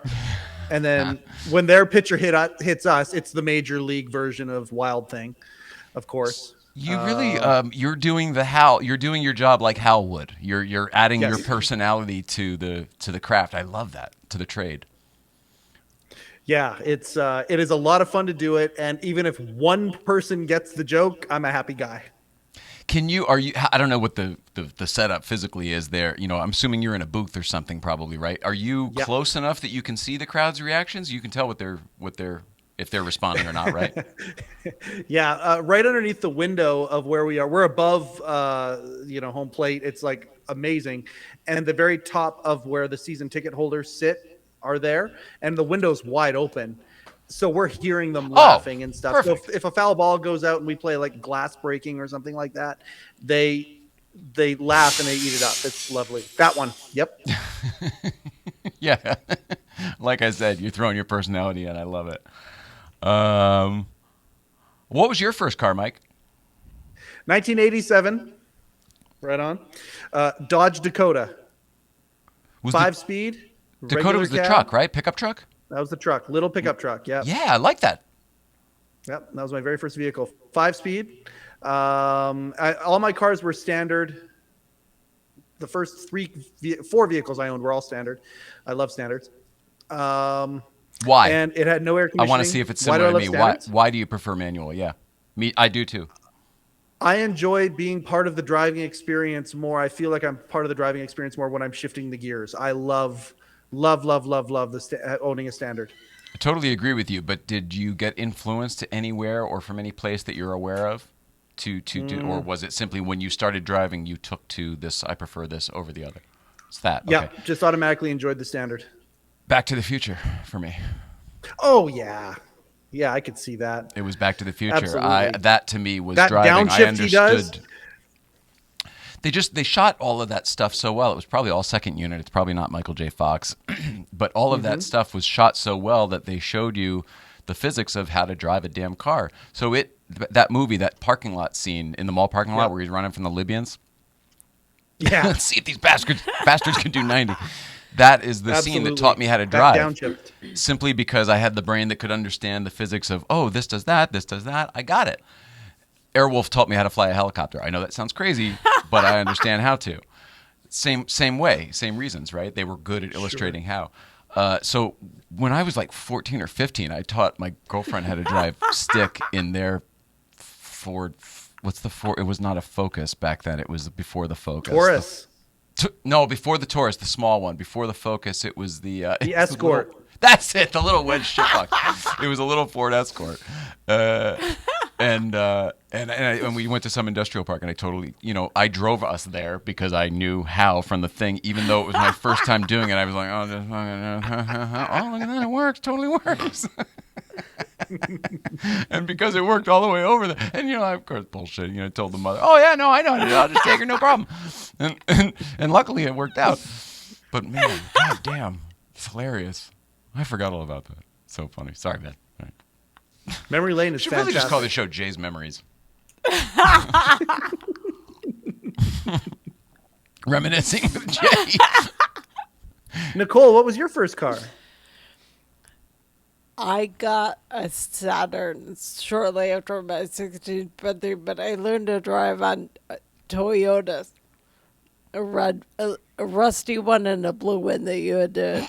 And then when their pitcher hits us, it's the major league version of Wild Thing, of course. You really, you're doing you're doing your job like Hal would. You're adding your Yes. personality to the craft. I love that, to the trade. Yeah, it is a lot of fun to do it. And even if one person gets the joke, I'm a happy guy. I don't know what the setup physically is there. I'm assuming you're in a booth or something probably, right? Are you Yep. close enough that you can see the crowd's reactions? You can tell what they're if they're responding or not, right? Yeah, right underneath the window of where we are. We're above, home plate. It's like amazing, and the very top of where the season ticket holders sit are there, and the window's wide open. So we're hearing them laughing and stuff. Perfect. So if a foul ball goes out and we play like glass breaking or something like that, they laugh and they eat it up. It's lovely. That one. Yep. Yeah. Like I said, you're throwing your personality in. I love it. What was your first car, Mike? 1987. Right on. Dodge Dakota. Was 5-speed. Dakota was the truck, right? Pickup truck? That was the truck. Little pickup truck. Yeah. Yeah, I like that. Yep. That was my very first vehicle. 5-speed. All my cars were standard. The first 4 vehicles I owned were all standard. I love standards. Why? And it had no air I conditioning. want to see if it's Why do similar I to love me. standards? Why do you prefer manual? Yeah. Me, I do too. I enjoy being part of the driving experience more. I feel like I'm part of the driving experience more when I'm shifting the gears. I love owning a standard. I totally agree with you, but did you get influenced anywhere or from any place that you're aware of to do, or was it simply when you started driving you took to this, I prefer this over the other? It's that. Okay. Yeah, just automatically enjoyed the standard. Back to the Future for me. Oh yeah. Yeah, I could see that. It was Back to the Future. Absolutely. That to me was That driving. I downshift he does? understood. They shot all of that stuff so well. It was probably all second unit. It's probably not Michael J. Fox, but all of that stuff was shot so well that they showed you the physics of how to drive a damn car. So that movie, that parking lot scene in the mall parking lot where he's running from the Libyans. Yeah. Let's see if these bastards can do 90. That is the scene that taught me how to drive. Downshift. Simply because I had the brain that could understand the physics of, oh, this does that, this does that. I got it. Airwolf taught me how to fly a helicopter. I know that sounds crazy, but I understand how to. Same way, same reasons, right? They were good at illustrating how. So when I was like 14 or 15, I taught my girlfriend how to drive stick in their Ford. What's the Ford? It was not a Focus back then. It was before the Focus. Taurus. No, before the Taurus, the small one. Before the Focus, it was the Escort. That's it, the little wedge shitbox. It was a little Ford Escort. And we went to some industrial park, and I totally, I drove us there because I knew how from the thing, even though it was my first time doing it. I was like, oh, look at that, it works, totally works. And because it worked all the way over there, and of course, bullshit. Told the mother, "Oh yeah, no, I know, I'll just take her, no problem." And luckily, it worked out. But man, god damn, it's hilarious. I forgot all about that. So funny. Sorry, man. All right. Memory Lane is Should fantastic. really just call this show Jay's Memories. Reminiscing with Jay. Nicole, what was your first car? I got a Saturn shortly after my 16th birthday, but I learned to drive on Toyotas. A rusty one and a blue one that you had to...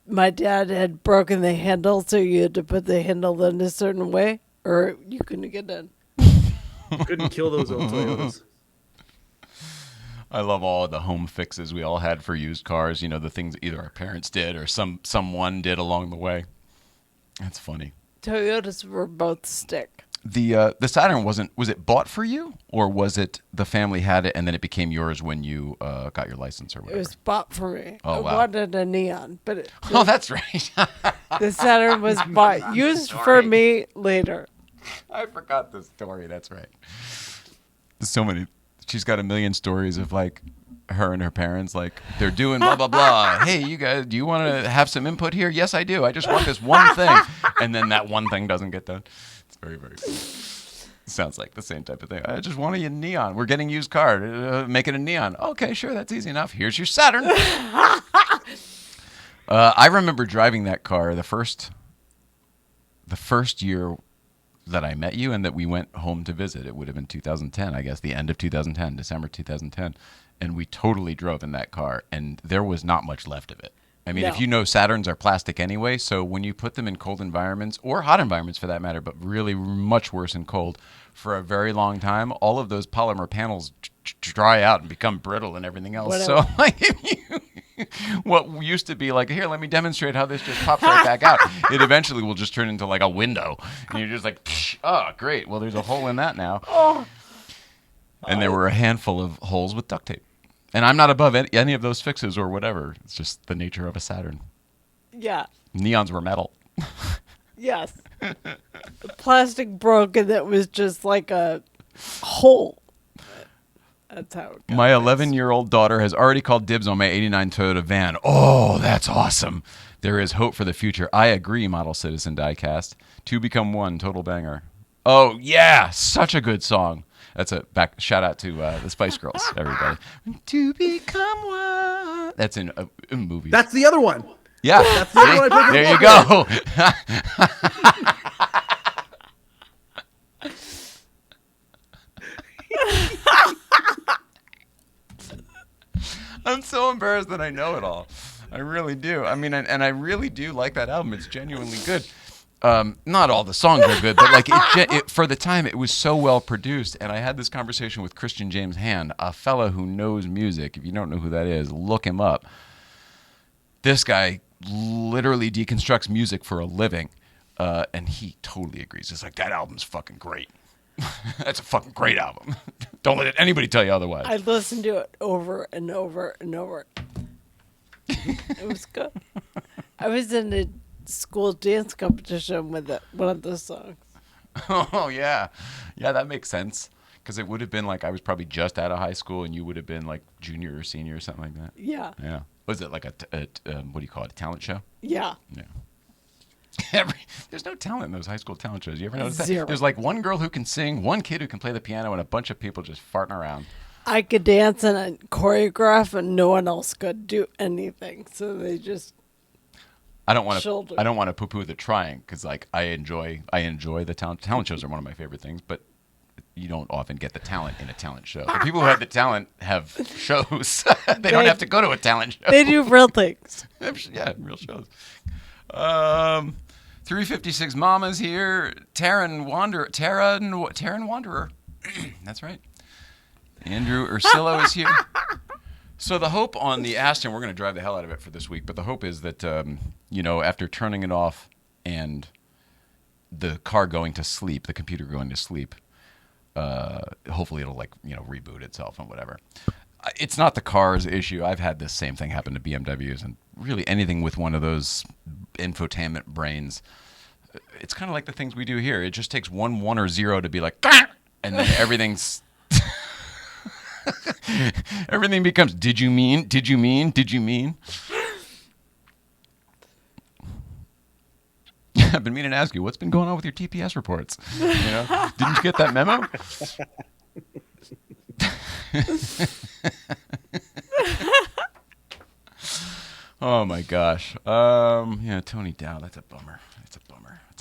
My dad had broken the handle, so you had to put the handle in a certain way, or you couldn't get in. Couldn't kill those old Toyotas. I love all of the home fixes we all had for used cars. The things either our parents did or someone did along the way. That's funny. Toyotas were both stick. The Saturn was it bought for you, or was it the family had it and then it became yours when you got your license or It whatever? was bought for me. Oh, I wow. wanted a neon, but Oh, that's right. the Saturn was bought, used for me later. I forgot the story. That's right. There's so many. She's got a million stories of like her and her parents, like they're doing blah blah blah. Hey, you guys, do you want to have some input here? Yes, I do. I just want this one thing, and then that one thing doesn't get done. It's very very cool. Sounds like the same type of thing. I just want a neon. We're getting used car. Make it a neon. Okay, sure, that's easy enough. Here's your Saturn. I remember driving that car the first year that I met you and that we went home to visit. It would have been 2010, I guess, the end of 2010, December 2010. And we totally drove in that car, and there was not much left of it. I mean, No. if you know, Saturns are plastic anyway, so when you put them in cold environments, or hot environments for that matter, but really much worse in cold, for a very long time, all of those polymer panels dry out and become brittle and everything else. Whatever. So like, what used to be like, here, let me demonstrate how this just pops right back out. It eventually will just turn into like a window. And you're just like, psh, oh, great. Well, there's a hole in that now. And there were a handful of holes with duct tape. And I'm not above any of those fixes or whatever. It's just the nature of a Saturn. Yeah. Neons were metal. Yes. The plastic broke and it was just like a hole. That's how it got My fixed. 11-year-old daughter has already called dibs on my 89 Toyota van. Oh, that's awesome. There is hope for the future. I agree, Model Citizen Diecast. Two Become One, total banger. Oh, yeah, such a good song. That's a shout out to the Spice Girls, everybody. To become one. That's in a movie. That's the other one. Yeah. That's the other one I played. There you go. I'm so embarrassed that I know it all. I really do. I mean, and I really do like that album. It's genuinely good. Not all the songs are good, but like for the time, it was so well produced. And I had this conversation with Christian James Hand, a fella who knows music. If you don't know who that is, look him up. This guy literally deconstructs music for a living, and he totally agrees. It's like, that album's fucking great. That's a fucking great album. Don't let anybody tell you otherwise. I listened to it over and over and over. It was good. I was in a school dance competition with one of the songs. Oh, yeah. Yeah, that makes sense. Because it would have been like I was probably just out of high school and you would have been like junior or senior or something like that. Yeah. Yeah. Was it like what do you call it, a talent show? Yeah. Yeah. There's no talent in those high school talent shows. You ever notice Zero. that? There's like one girl who can sing, one kid who can play the piano, and a bunch of people just farting around. I could dance and choreograph, and no one else could do anything. So they just I don't want Shoulder. to poo-poo the trying because like I enjoy the talent shows are one of my favorite things, but you don't often get the talent in a talent show. The people who have the talent have shows. They don't have to go to a talent show. they do real things. Yeah, real shows. 356 Mama's here. Taryn Wanderer. That's right. Andrew Ursillo is here. So the hope on the Aston, we're going to drive the hell out of it for this week, but the hope is that, after turning it off and the car going to sleep, the computer going to sleep, hopefully it'll reboot itself and whatever. It's not the car's issue. I've had this same thing happen to BMWs and really anything with one of those infotainment brains. It's kind of like the things we do here. It just takes one or zero to be like, and then everything's everything becomes, did you mean? Did you mean? Did you mean? I've been meaning to ask you, what's been going on with your TPS reports? Didn't you get that memo? Oh my gosh. Tony Dow, that's a bummer. It's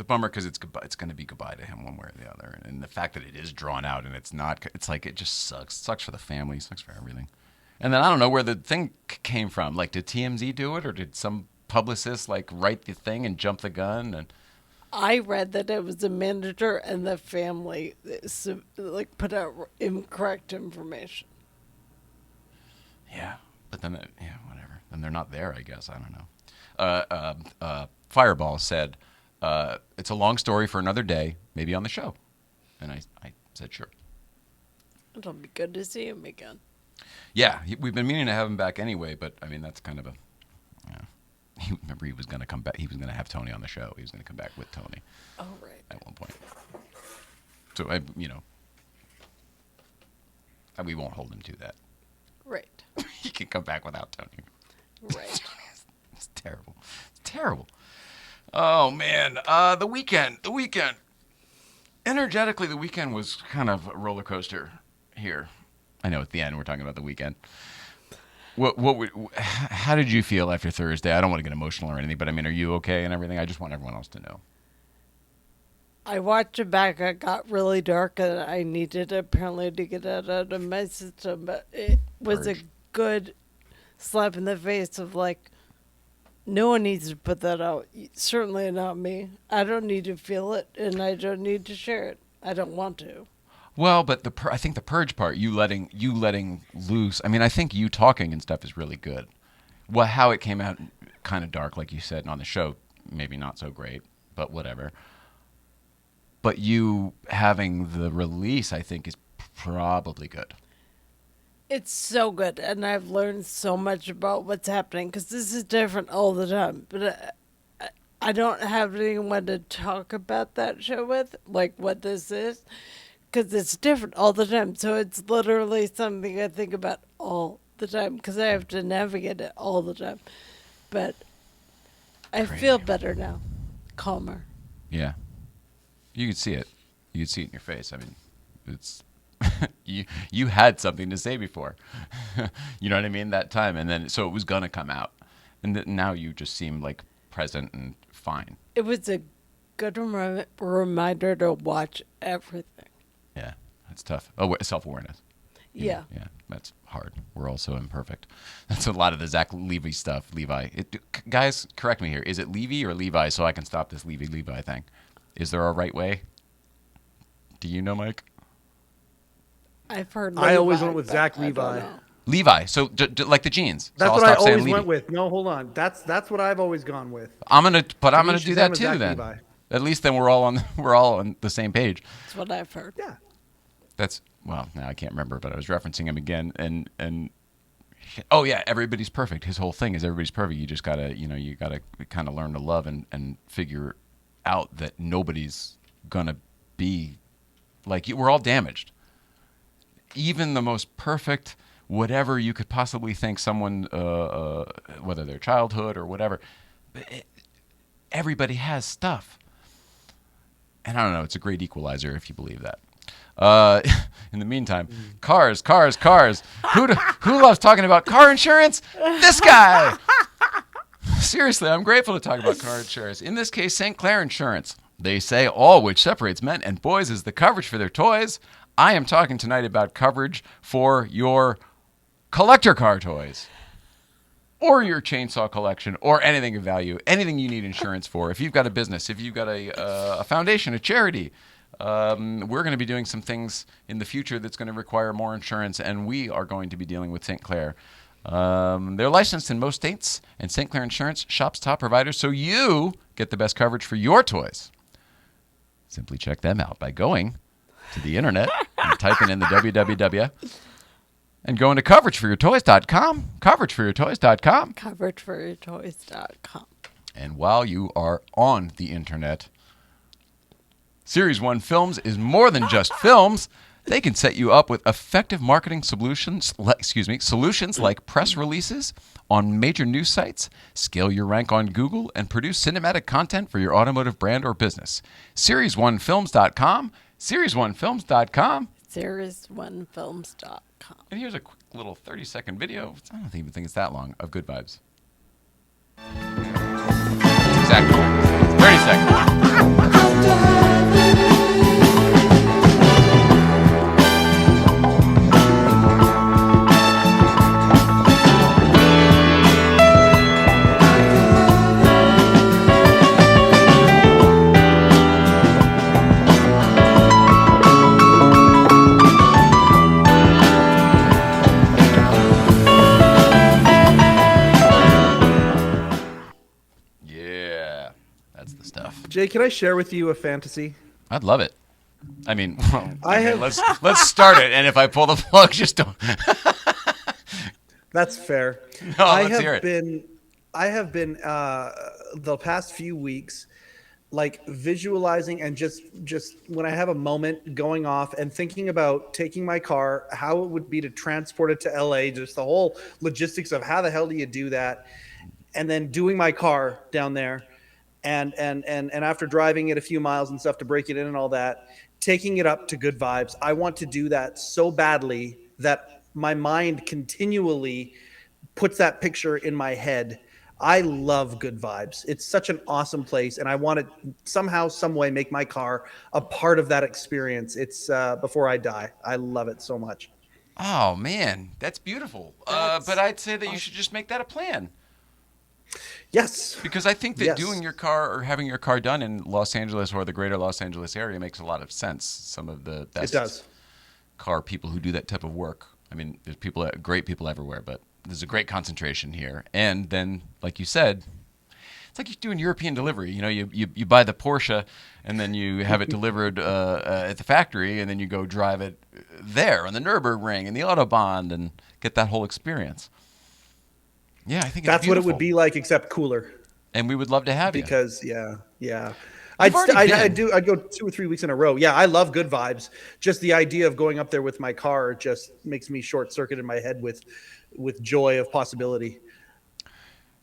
a bummer because it's going to be goodbye to him one way or the other. And the fact that it is drawn out and it's not, it's like, it just sucks. It sucks for the family. It sucks for everything. And then I don't know where the thing came from. Like, did TMZ do it or did some publicist write the thing and jump the gun? And I read that it was the manager and the family put out incorrect information. yeah, but then, whatever. Then they're not there, I guess. I don't know. Fireball said, it's a long story for another day, maybe on the show. And I said, sure. It'll be good to see him again. Yeah, we've been meaning to have him back anyway, but I mean, that's kind of a, remember he was going to come back. He was going to have Tony on the show. He was going to come back with Tony. Oh, right. At one point. So, we won't hold him to that. Right. He can come back without Tony. Right. It's terrible. It's terrible. Oh, man. The weekend. Energetically, the weekend was kind of a roller coaster here. I know at the end we're talking about the weekend. How did you feel after Thursday? I don't want to get emotional or anything, but I mean, are you okay and everything? I just want everyone else to know. I watched it back. It got really dark, and I needed apparently to get it out of my system. But it was a Purge. good slap in the face of no one needs to put that out. Certainly not me. I don't need to feel it, and I don't need to share it. I don't want to. Well, but I think the purge part, you letting loose. I mean, I think you talking and stuff is really good. Well, how it came out, kind of dark, like you said, and on the show, maybe not so great, but whatever. But you having the release, I think, is probably good. It's so good, and I've learned so much about what's happening because this is different all the time. But I don't have anyone to talk about that show with, like what this is, because it's different all the time. So it's literally something I think about all the time because I have to navigate it all the time. But I feel better now, calmer. Yeah. You could see it. You could see it in your face. I mean, it's you had something to say before. You know what I mean? That time, and then so it was gonna come out, and now you just seem like present and fine. It was a good reminder to watch everything. Yeah, that's tough. Oh, self-awareness. Yeah. Yeah, that's hard. We're all so imperfect. That's a lot of the Zach Levy stuff. Levi, guys, correct me here. Is it Levy or Levi? So I can stop this Levi thing. Is there a right way? Do you know, Mike? I've heard. I always Levi, went with but Zach I don't Levi. know. Levi. So like the jeans. That's so what I'll I stop saying always Levy. went with. No, hold on. That's what I've always gone with. I'm gonna do Shazam that with too. Zach Then Levi. at least then we're all on the same page. That's what I've heard. Yeah. That's now I can't remember, but I was referencing him again, and oh yeah, everybody's perfect. His whole thing is everybody's perfect. You just gotta kind of learn to love and figure out that nobody's gonna be like you. We're all damaged. Even the most perfect, whatever you could possibly think someone, whether their childhood or whatever, everybody has stuff. And I don't know, it's a great equalizer if you believe that. In the meantime, cars. Who loves talking about car insurance? This guy. Seriously, I'm grateful to talk about car insurance. In this case, St. Clair Insurance. They say all which separates men and boys is the coverage for their toys. I am talking tonight about coverage for your collector car toys or your chainsaw collection or anything of value, anything you need insurance for. If you've got a business, if you've got a foundation, a charity, we're going to be doing some things in the future that's going to require more insurance, and we are going to be dealing with St. Clair. They're licensed in most states, and St. Clair Insurance shops top providers so you get the best coverage for your toys. Simply check them out by going to the internet and typing in the www and going to coverageforyourtoys.com. Coverageforyourtoys.com. Coverageforyourtoys.com. And while you are on the internet, Series 1 Films is more than just films. They can set you up with effective marketing solutions like press releases on major news sites, scale your rank on Google, and produce cinematic content for your automotive brand or business. Series1films.com. Series1films.com. Series1films.com. And here's a quick little 30-second video. I don't even think it's that long of good vibes. Exactly. 30 seconds. Yeah, that's the stuff. Jay, can I share with you a fantasy? I'd love it. I mean, have- let's start it. And if I pull the plug, just don't. That's fair. No, let's hear it. I have been the past few weeks like visualizing and just when I have a moment going off and thinking about taking my car, how it would be to transport it to LA, just the whole logistics of how the hell do you do that, and then doing my car down there, and after driving it a few miles and stuff to break it in and all that, taking it up to Good Vibes. I want to do that so badly that my mind continually puts that picture in my head. I love Good Vibes. It's such an awesome place, and I want to somehow, some way make my car a part of that experience. It's before I die. I love it so much. Oh, man, that's beautiful. But I'd say that you should just make that a plan. Yes. Because I think that Yes. doing your car or having your car done in Los Angeles or the greater Los Angeles area makes a lot of sense. Some of the best It does. car people who do that type of work. I mean, there's great people everywhere, but there's a great concentration here. And then, like you said, it's like you're doing European delivery. You know, you buy the Porsche and then you have it delivered at the factory, and then you go drive it there on the Nürburgring and the Autobahn and get that whole experience. Yeah, I think That's it's what it beautiful. would be like, except cooler. And we would love to have you. Because yeah. You've already I'd been. go 2 or 3 weeks in a row. Yeah, I love good vibes. Just the idea of going up there with my car just makes me short circuit in my head with joy of possibility.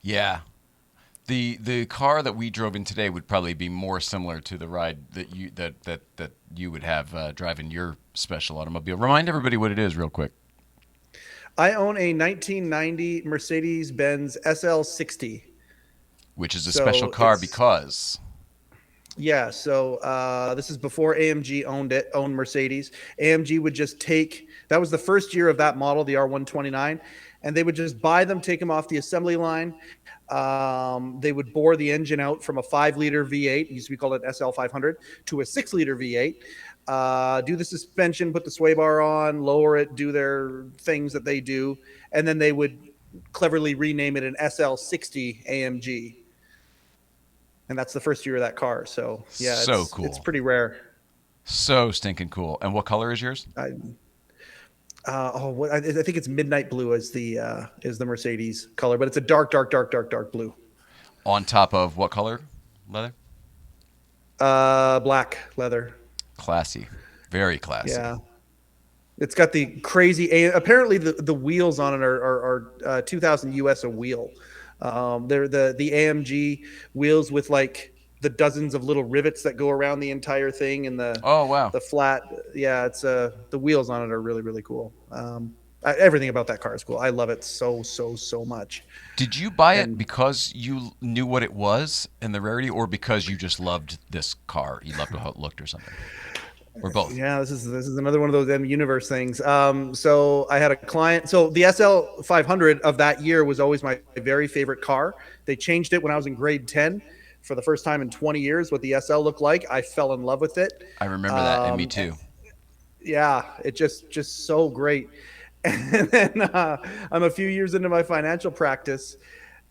Yeah. The car that we drove in today would probably be more similar to the ride that you would have driving your special automobile. Remind everybody what it is real quick. I own a 1990 Mercedes-Benz SL60. Which is a So special car it's- because Yeah, so this is before AMG owned Mercedes. AMG would just that was the first year of that model, the R129, and they would just buy them, take them off the assembly line. They would bore the engine out from a 5-liter V8, it used to be called an SL500, to a 6-liter V8, do the suspension, put the sway bar on, lower it, do their things that they do, and then they would cleverly rename it an SL60 AMG. And that's the first year of that car. So yeah, So it's, cool. It's pretty rare. so stinking cool. And what color is yours? I think it's midnight blue is the Mercedes color, but it's a dark blue. On top of what color leather? Black leather. Classy. Very classy. Yeah. It's got the crazy. Apparently, the wheels on it are 2,000 US a wheel. They're the AMG wheels with like the dozens of little rivets that go around the entire thing, and Oh, wow. the flat. Yeah, it's the wheels on it are really cool. Everything about that car is cool. I love it so much. Did you buy it because you knew what it was and the rarity, or because you just loved this car? You loved how it looked or something? Or both? Yeah, this is another one of those M universe things. So I had a client. So the SL 500 of that year was always my very favorite car. They changed it when I was in grade 10 for the first time in 20 years. What the SL looked like, I fell in love with it. I remember that, and me too. Yeah, it just so great. And then I'm a few years into my financial practice,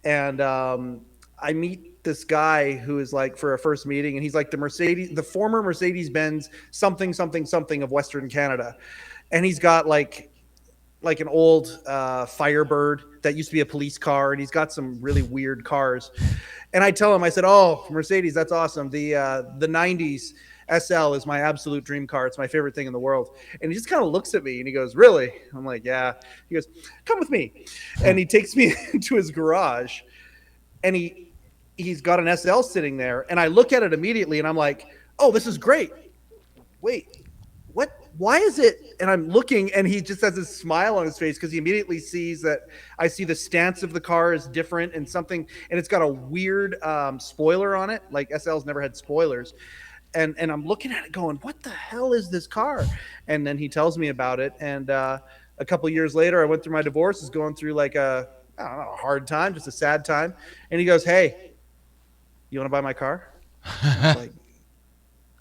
and I meet this guy who is like for a first meeting, and he's like the former Mercedes-Benz something of Western Canada, and he's got like an old Firebird that used to be a police car, and he's got some really weird cars. And I tell him, I said, "Oh, Mercedes, that's awesome. The 90s SL is my absolute dream car. It's my favorite thing in the world." And he just kind of looks at me and he goes, "Really?" I'm like, "Yeah." He goes, "Come with me," and he takes me into his garage, and he's got an SL sitting there, and I look at it immediately, and I'm like, "Oh, this is great. Wait, what? Why is it?" And I'm looking, and he just has this smile on his face because he immediately sees that I see the stance of the car is different and something, and it's got a weird spoiler on it. Like SL's never had spoilers. And I'm looking at it going, what the hell is this car? And then he tells me about it. And a couple years later, I went through my divorce, was going through like a hard time, just a sad time. And he goes, "Hey, you want to buy my car?" I was like,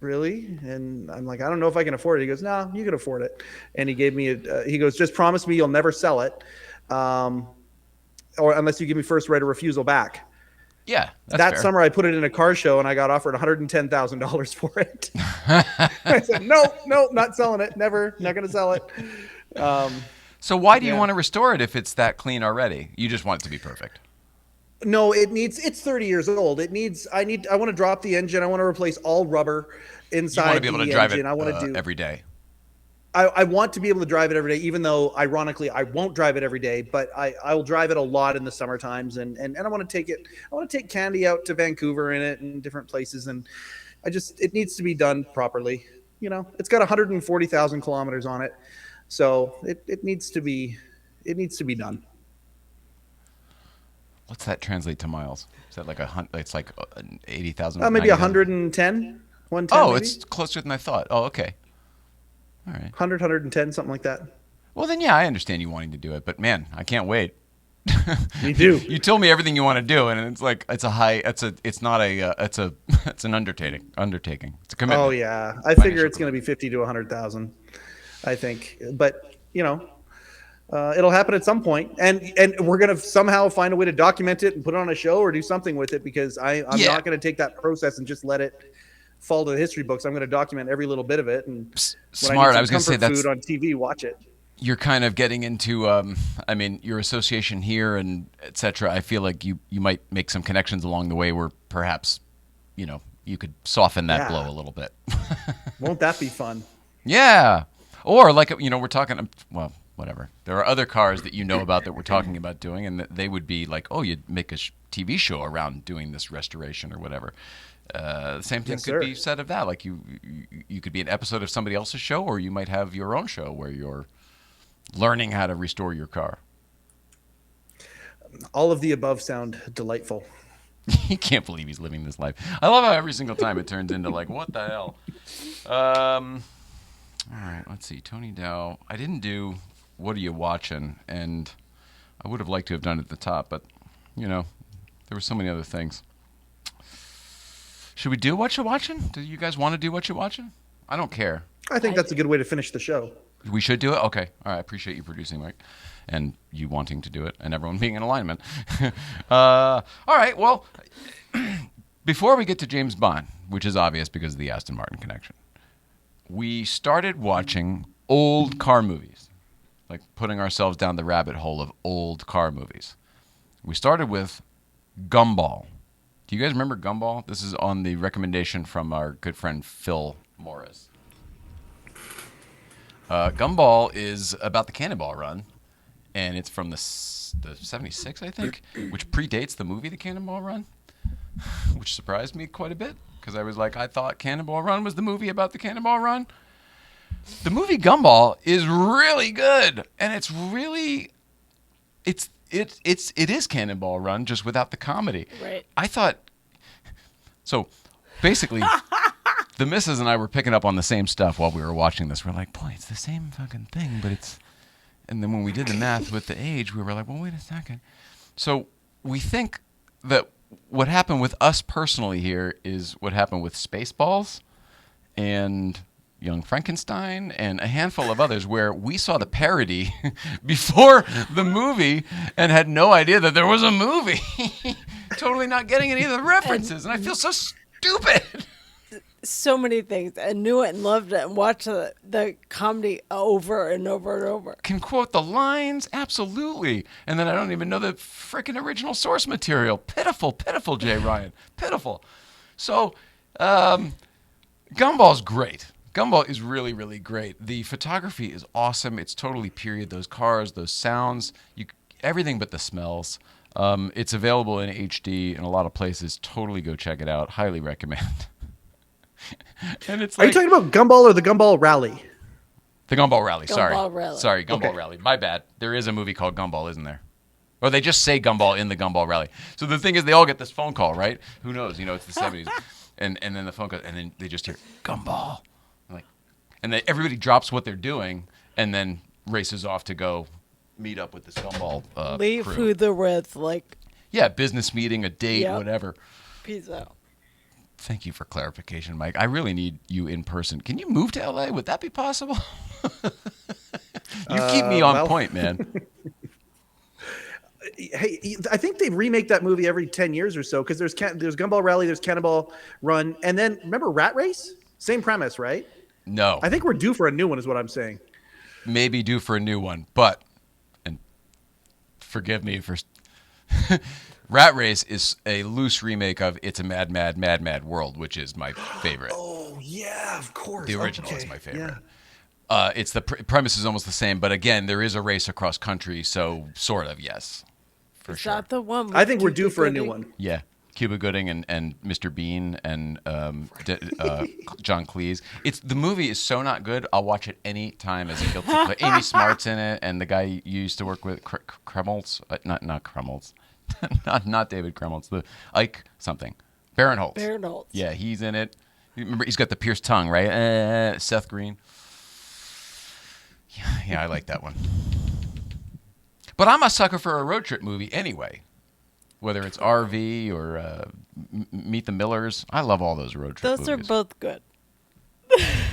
"Really?" And I'm like, "I don't know if I can afford it." He goes, "No, you can afford it." And he gave me he goes, "Just promise me you'll never sell it. Or unless you give me first right of refusal back." Yeah, that's That fair. summer, I put it in a car show, and I got offered $110,000 for it. I said, "No, not selling it. Never, not going to sell it." So why do you Yeah. want to restore it if it's that clean already? You just want it to be perfect. No, it's 30 years old. I want to drop the engine. I want to replace all rubber You inside want to be able the to drive engine. it I want to do every day. I want to be able to drive it every day, even though ironically I won't drive it every day, but I will drive it a lot in the summer times, and I want to take Candy out to Vancouver in it and different places, and it needs to be done properly. You know, it's got 140,000 kilometers on it, so it needs to be done. What's that translate to miles? Is that like it's like 80,000? Maybe 90,000? 110. Oh, maybe? it's closer than I thought. Oh, okay. All right. 110, something like that. Well, then, yeah, I understand you wanting to do it, but man, I can't wait. Me too. You told me everything you want to do, and it's like it's an undertaking. It's a commitment. Oh yeah, I figure it's going to be 50 to 100,000. I think, but you know, It'll happen at some point, and we're gonna somehow find a way to document it and put it on a show or do something with it, because I'm not gonna take that process and just let it fall to the history books. I'm gonna document every little bit of it, and Smart. I was going gonna say that's food on TV. Watch it. you're kind of getting into your association here and etc. I feel like you might make some connections along the way where perhaps you could soften that blow a little bit. Won't that be fun? Yeah. Or like we're talking well, whatever. There are other cars that about that we're talking about doing, and they would be like, oh, you'd make a TV show around doing this restoration or whatever. The same thing could be said of that. Like you could be an episode of somebody else's show, or you might have your own show where you're learning how to restore your car. All of the above sound delightful. He can't believe he's living this life. I love how every single time it turns into like, what the hell? All right, let's see. Tony Dow. I didn't do What Are You Watching? And I would have liked to have done it at the top, but, there were so many other things. Should we do What You Watching? Do you guys want to do What You Watching? I don't care. I think that's a good way to finish the show. We should do it? Okay. All right. I appreciate you producing, Mike, and you wanting to do it, and everyone being in alignment. All right. Well, before we get to James Bond, which is obvious because of the Aston Martin connection, we started watching old car movies, like putting ourselves down the rabbit hole of old car movies. We started with Gumball. Do you guys remember Gumball? This is on the recommendation from our good friend Phil Morris. Gumball is about the Cannonball Run, and it's from the 76, I think, which predates the movie The Cannonball Run, which surprised me quite a bit, because I was like, I thought Cannonball Run was the movie about the Cannonball Run. The movie Gumball is really good, and it is Cannonball Run, just without the comedy. Right. I thought, so basically, the missus and I were picking up on the same stuff while we were watching this. We're like, boy, it's the same fucking thing, but it's... And then when we did the math with the age, we were like, well, wait a second. So we think that what happened with us personally here is what happened with Spaceballs and Young Frankenstein and a handful of others, where we saw the parody before the movie and had no idea that there was a movie. Totally not getting any of the references, and I feel so stupid. So many things. I knew it and loved it and watched the comedy over and over and over. Can quote the lines, absolutely. And then I don't even know the freaking original source material. Pitiful, pitiful, Jay Ryan. Pitiful. So, Gumball's great. Gumball is really, really great. The photography is awesome. It's totally period. Those cars, those sounds, everything but the smells. It's available in HD in a lot of places. Totally go check it out. Highly recommend. And it's Are you talking about Gumball or the Gumball Rally? The Gumball Rally, sorry. Gumball Rally. Sorry, Gumball Okay. Rally. My bad. There is a movie called Gumball, isn't there? Or they just say Gumball in the Gumball Rally. So the thing is, they all get this phone call, right? Who knows? It's the 70s. And then the phone goes, and then they just hear, Gumball. And then everybody drops what they're doing and then races off to go meet up with this Gumball Leave crew. who they're with, like, Yeah, business meeting, a date, Yep. whatever. peace out. Thank you for clarification, Mike. I really need you in person. Can you move to LA? Would that be possible? You keep me on point, man. Hey, I think they remake that movie every 10 years or so, because there's Gumball Rally, there's Cannonball Run, and then remember Rat Race? Same premise, right? No. I think we're due for a new one, is what I'm saying. Maybe due for a new one, but, and forgive me for... Rat Race is a loose remake of It's a Mad, Mad, Mad, Mad World, which is my favorite. Oh, yeah, of course. The original Okay, is my favorite. yeah. It's the premise is almost the same, but again, there is a race across country, so sort of, yes. For Is sure. that the one? with I think we're Cuba due for a new Gooding? one. Yeah. Cuba Gooding and Mr. Bean and John Cleese. The movie is so not good, I'll watch it any time as a guilty pleasure. Amy Smart's in it, and the guy you used to work with, Krumholtz, not Krumholtz, not David Krumholtz, the Ike something, Barinholtz. Barinholtz. Yeah, he's in it. Remember, he's got the pierced tongue, right? Seth Green. Yeah, I like that one. But I'm a sucker for a road trip movie anyway. Whether it's RV or Meet the Millers. I love all those road trip Those movies. are both good.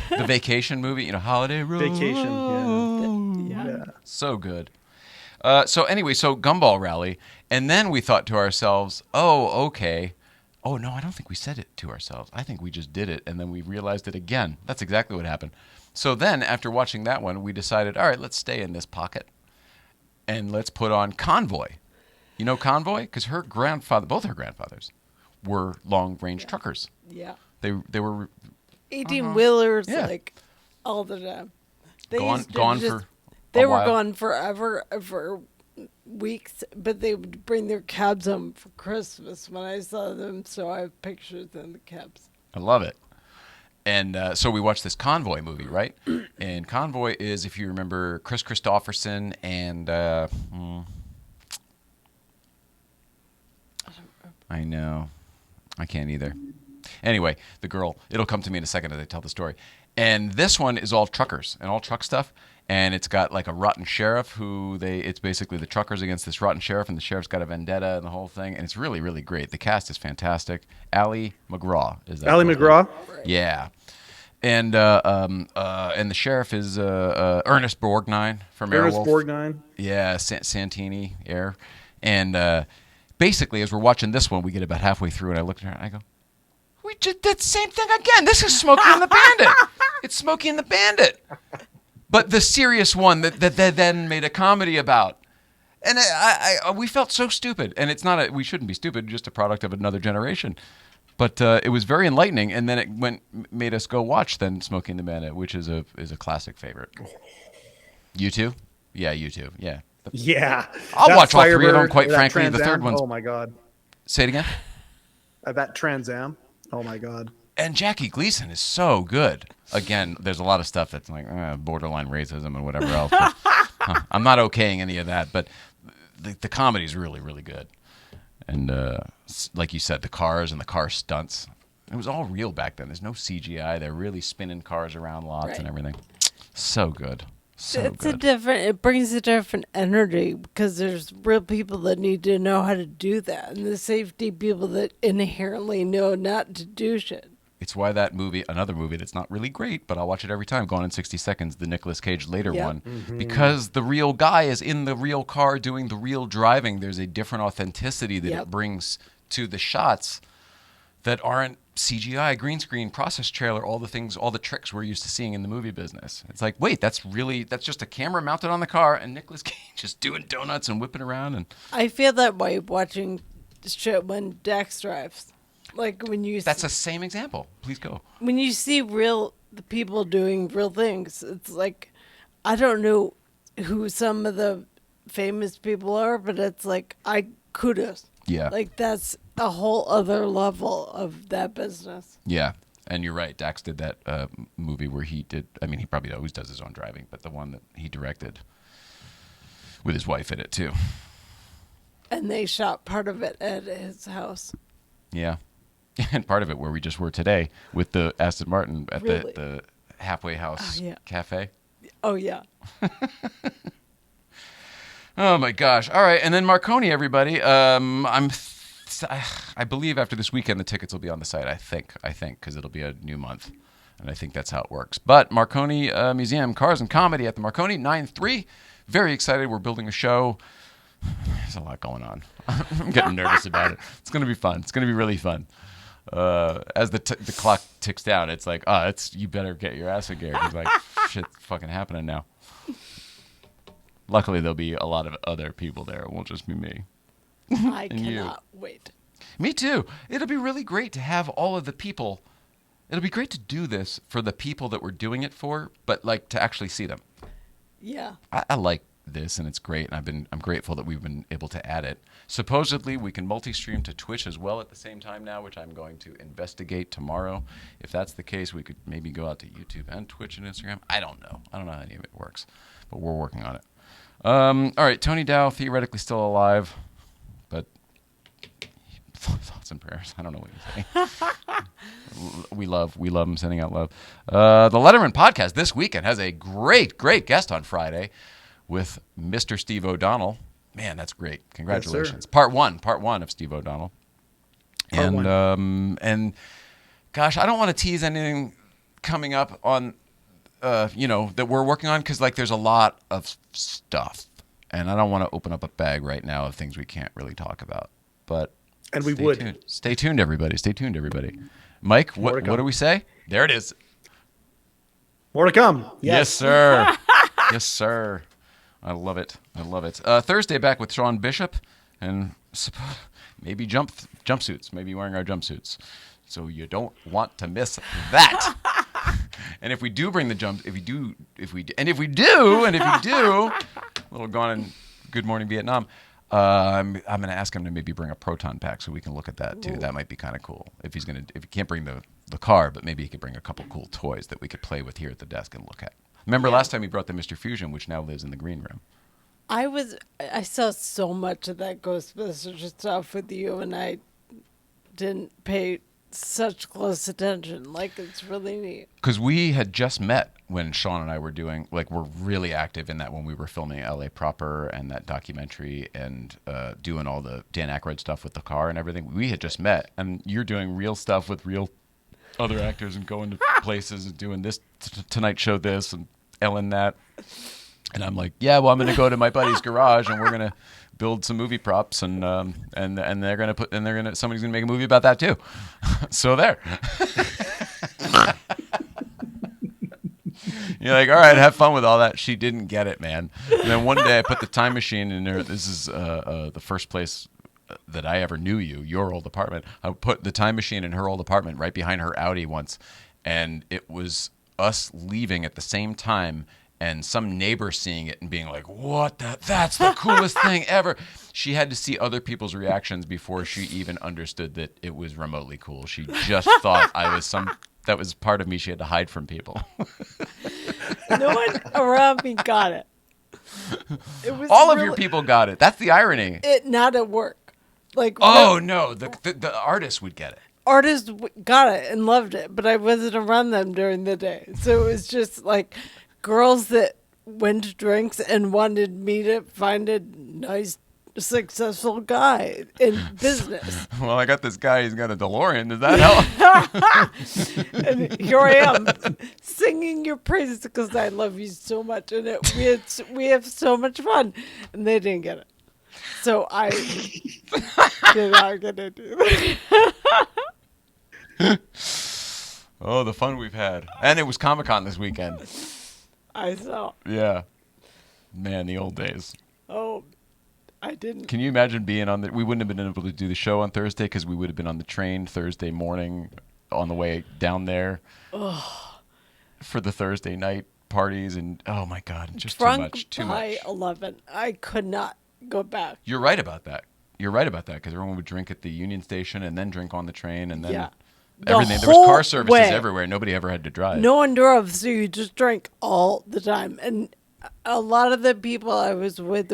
The vacation movie, Holiday Road. Vacation, yeah. Yeah. Yeah. So good. So anyway, so Gumball Rally, and then we thought to ourselves, oh, okay. Oh, no, I don't think we said it to ourselves. I think we just did it, and then we realized it again. That's exactly what happened. So then, after watching that one, we decided, all right, let's stay in this pocket, and let's put on Convoy. You know Convoy? Because her grandfather, both her grandfathers, were long-range truckers. Yeah. They were 18-wheelers, Yeah. like, all the time. They gone used to gone just- for They a were while. gone forever, for weeks, but they would bring their cabs home for Christmas when I saw them, so I have pictures in the cabs. I love it. And so we watched this Convoy movie, right? And Convoy is, if you remember, Chris Christopherson and I know, I can't either. Anyway, the girl. It'll come to me in a second as I tell the story. And this one is all truckers and all truck stuff. And it's got like a rotten sheriff it's basically the truckers against this rotten sheriff, and the sheriff's got a vendetta and the whole thing. And it's really, really great. The cast is fantastic. Ali McGraw is that. Ally girl's McGraw. name. Yeah. And the sheriff is Ernest Borgnine from Ernest Airwolf. Borgnine. Yeah, Santini Air. And basically, as we're watching this one, we get about halfway through, and I look at her and I go, we did that same thing again. This is Smokey and the Bandit. It's Smokey and the Bandit. But the serious one that they then made a comedy about. And we felt so stupid. And it's not we shouldn't be stupid, just a product of another generation. But it was very enlightening, and then it made us go watch then Smokey and the Bandit, which is a classic favorite. You too? Yeah, you too. Yeah. Yeah. I'll That watch all three of them, Firebird, quite that frankly. Trans The third Am, one's... Oh, my God. Say it again? That Trans Am. Oh, my God. And Jackie Gleason is so good. Again, there's a lot of stuff that's like borderline racism and whatever else. But, I'm not okaying any of that, but the comedy is really, really good. And like you said, the cars and the car stunts. It was all real back then. There's no CGI. They're really spinning cars around lots and everything. So good. So It's good. it brings a different energy because there's real people that need to know how to do that, and the safety people that inherently know not to do shit. It's why that movie, another movie that's not really great, but I'll watch it every time, Gone in 60 Seconds, the Nicolas Cage later Yep. one, because the real guy is in the real car doing the real driving. There's a different authenticity that Yep. it brings to the shots that aren't CGI, green screen, process trailer, all the things, all the tricks we're used to seeing in the movie business. It's like, wait, that's just a camera mounted on the car and Nicolas Cage just doing donuts and whipping around. And I feel that way watching shit when Dax drives. Like when you that's the same example. Please go. when you see the people doing real things, it's like I don't know who some of the famous people are, but it's like kudos. Yeah. Like that's a whole other level of that business. Yeah, and you're right. Dax did that movie where he did. I mean, he probably always does his own driving, but the one that he directed with his wife in it too. And they shot part of it at his house. Yeah, and part of it where we just were today with the Aston Martin at Really? the halfway house Oh, yeah. cafe. Oh yeah. Oh my gosh! All right, and then Marconi, everybody. I believe after this weekend the tickets will be on the site. I think because it'll be a new month, and I think that's how it works. But Marconi Museum, Cars and Comedy at the Marconi 9-3. Very excited. We're building a show. There's a lot going on. I'm getting nervous about it. It's going to be fun. It's going to be really fun. As the clock ticks down, it's like, you better get your ass in gear. It's like, shit's fucking happening now. Luckily, there'll be a lot of other people there. It won't just be me. I And you. cannot wait. Me too. It'll be really great to have all of the people. It'll be great to do this for the people that we're doing it for, but like to actually see them. Yeah. I like this, and it's great, and I'm grateful that we've been able to add it. Supposedly, we can multi-stream to Twitch as well at the same time now, which I'm going to investigate tomorrow. If that's the case, we could maybe go out to YouTube and Twitch and Instagram. I don't know how any of it works, but we're working on it. All right, Tony Dow, theoretically still alive, but thoughts and prayers. I don't know what you're saying. We love him, sending out love. The Letterman podcast this weekend has a great guest on Friday with Mr. Steve O'Donnell. Man, that's great. Congratulations. Yes, Part one of Steve O'Donnell. Part one. And gosh, I don't want to tease anything coming up on that we're working on, because like there's a lot of stuff and I don't want to open up a bag right now of things we can't really talk about. But And we stay would. tuned. Stay tuned, everybody. Stay tuned, everybody. Mike, More to what come. do we say? There it is. More to come. Yes, sir. Yes, sir. I love it. I love it. Thursday back with Sean Bishop and maybe jumpsuits. Maybe wearing our jumpsuits. So you don't want to miss that. And if we do bring the if you do, little gone in Good Morning Vietnam. I'm going to ask him to maybe bring a proton pack so we can look at that too. That might be kind of cool. If he can't bring the car, but maybe he could bring a couple cool toys that we could play with here at the desk and look at. Remember last time he brought the Mr. Fusion, which now lives in the green room. I saw so much of that Ghostbusters stuff with you, and I didn't pay such close attention. Like, it's really neat. Because we had just met when Sean and I were doing, like, we're really active in that when we were filming LA Proper and that documentary and doing all the Dan Aykroyd stuff with the car and everything. We had just met, and you're doing real stuff with real other actors and going to places and doing this Tonight Show this and Ellen that. And I'm like, yeah, well, I'm going to go to my buddy's garage and we're going to build some movie props and they're going to somebody's going to make a movie about that too. So there. You're like, all right, have fun with all that. She didn't get it, man. And then one day I put the time machine in her. This is the first place that I ever knew you, your old apartment. I put the time machine in her old apartment right behind her Audi once. And it was us leaving at the same time and some neighbor seeing it and being like, what that's the coolest thing ever. She had to see other people's reactions before she even understood that it was remotely cool. She just thought I was that was part of me she had to hide from people. No one around me got it. It was All of your people got it. That's the irony. Not at work. Like, No, the artist would get it. Artists got it and loved it, but I wasn't around them during the day. So it was just like girls that went to drinks and wanted me to find a nice, successful guy in business. Well, I got this guy. He's got a DeLorean. Does that help? And here I am singing your praises because I love you so much, and we have so much fun, and they didn't get it. So I did not get to do that. Oh, the fun we've had. And it was Comic-Con this weekend. I saw. Yeah. Man, the old days. Oh, I didn't. Can you imagine being on we wouldn't have been able to do the show on Thursday because we would have been on the train Thursday morning on the way down there for the Thursday night parties. And, oh, my God, just Drunk too by much. 11. I could not go back. You're right about that. Because everyone would drink at the Union Station and then drink on the train and then everything. There was car services everywhere. Nobody ever had to drive. No one drove, so you just drank all the time. And a lot of the people I was with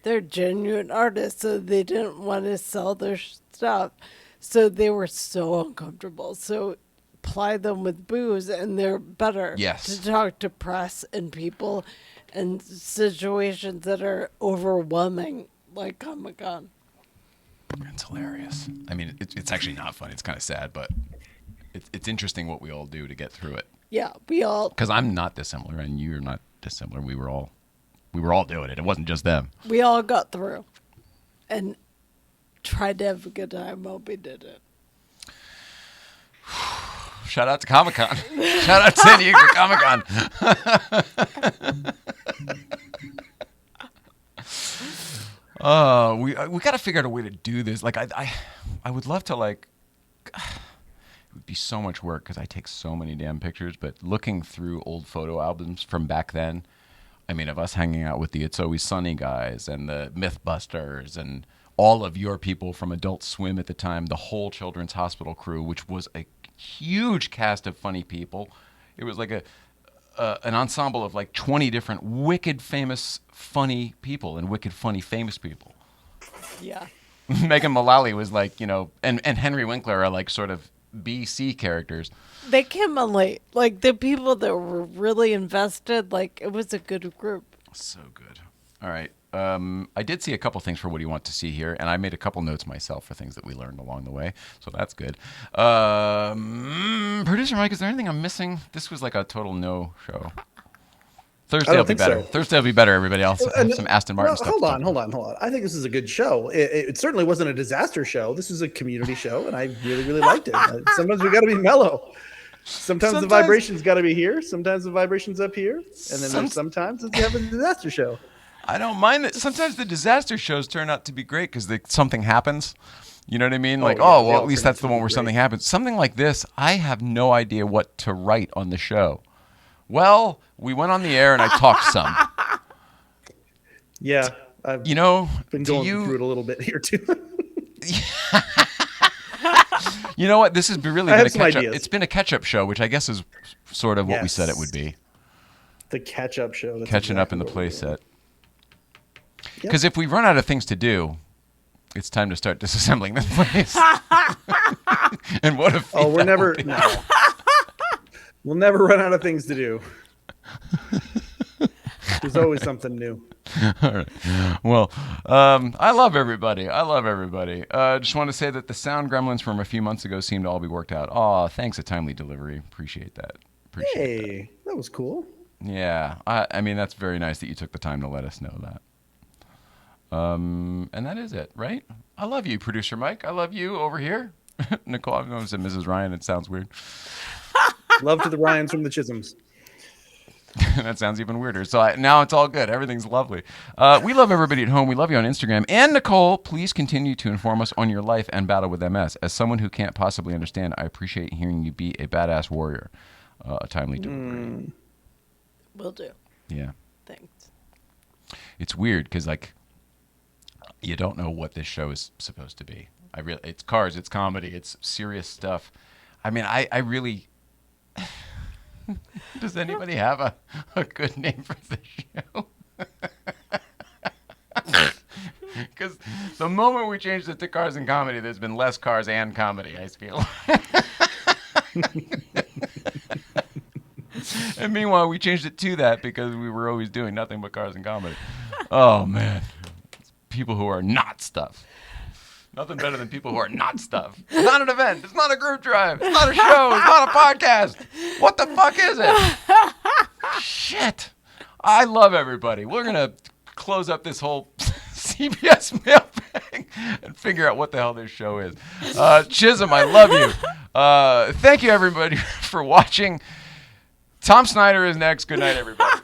they're genuine artists, so they didn't want to sell their stuff. So they were so uncomfortable. So ply them with booze, and they're better to talk to press and people and situations that are overwhelming, like Comic-Con. It's hilarious. I mean, it's actually not funny. It's kind of sad, but it's interesting what we all do to get through it. Yeah, we all. Because I'm not dissimilar, and you're not dissimilar. We were all doing it. It wasn't just them. We all got through, and tried to have a good time while we did it. Shout out to Comic-Con. Shout out to San Diego Comic-Con. We got to figure out a way to do this. Like I would love to it would be so much work because I take so many damn pictures. But looking through old photo albums from back then, I mean, of us hanging out with the It's Always Sunny guys and the Mythbusters and all of your people from Adult Swim at the time, the whole Children's Hospital crew, which was a huge cast of funny people. It was like an ensemble of like 20 different wicked famous funny people and wicked funny famous people. Yeah. Megan Mullally was like, and Henry Winkler are like sort of B-C characters. They came on late. Like the people that were really invested, like it was a good group. So good. All right. I did see a couple things for what do you want to see here, and I made a couple notes myself for things that we learned along the way, so that's good. Producer Mike, is there anything I'm missing? This was like a total no show. Thursday I will don't be think better. so. Thursday will be better, everybody. I'll have some Aston Martin Well, stuff. hold to on, talk hold on. I think this is a good show. It certainly wasn't a disaster show. This is a community show, and I really, really liked it. Sometimes we got to be mellow. Sometimes the vibration's got to be here. Sometimes the vibration's up here, and then there's sometimes you have a disaster show. I don't mind that. Sometimes the disaster shows turn out to be great because something happens. You know what I mean? Like, yeah, well, they at all least turn out that's the to one be where something great. happens. Something like this, I have no idea what to write on the show. Well, we went on the air and I talked some. Yeah, I've You know, been do going you? through it a little bit here too. You know what? This has really I been have a some catch-up. ideas. It's been a catch-up show, which I guess is sort of what we said it would be. The catch-up show. That's Catching up in the exactly what we're playset. doing. Because if we run out of things to do, it's time to start disassembling this place. And what a feat Oh, we're that never. will be. No. We'll never run out of things to do. There's always something new. All right. Well, I love everybody. Just want to say that the sound gremlins from a few months ago seem to all be worked out. Aw, thanks, a timely delivery. Appreciate that. Hey, that was cool. Yeah. I mean, that's very nice that you took the time to let us know that. And that is it, right? I love you, producer Mike. I love you over here. Nicole, I've known said Mrs. Ryan. It sounds weird. Love to the Ryans from the Chisholms. That sounds even weirder. So now it's all good. Everything's lovely. We love everybody at home. We love you on Instagram. And Nicole, please continue to inform us on your life and battle with MS. As someone who can't possibly understand, I appreciate hearing you be a badass warrior. A timely delivery. Will do. Yeah. Thanks. It's weird because, like, you don't know what this show is supposed to be. It's cars, it's comedy, it's serious stuff. I mean, I really... Does anybody have a good name for the show? Because the moment we changed it to cars and comedy, there's been less cars and comedy, I feel. And meanwhile, we changed it to that because we were always doing nothing but cars and comedy. Oh, man. People who are not stuff. Nothing better than people who are not stuff. It's not an event. It's not a group drive. It's not a show. It's not a podcast. What the fuck is it? Shit. I love everybody. We're going to close up this whole CBS mailbag and figure out what the hell this show is. Chisholm, I love you. Thank you, everybody, for watching. Tom Snyder is next. Good night, everybody.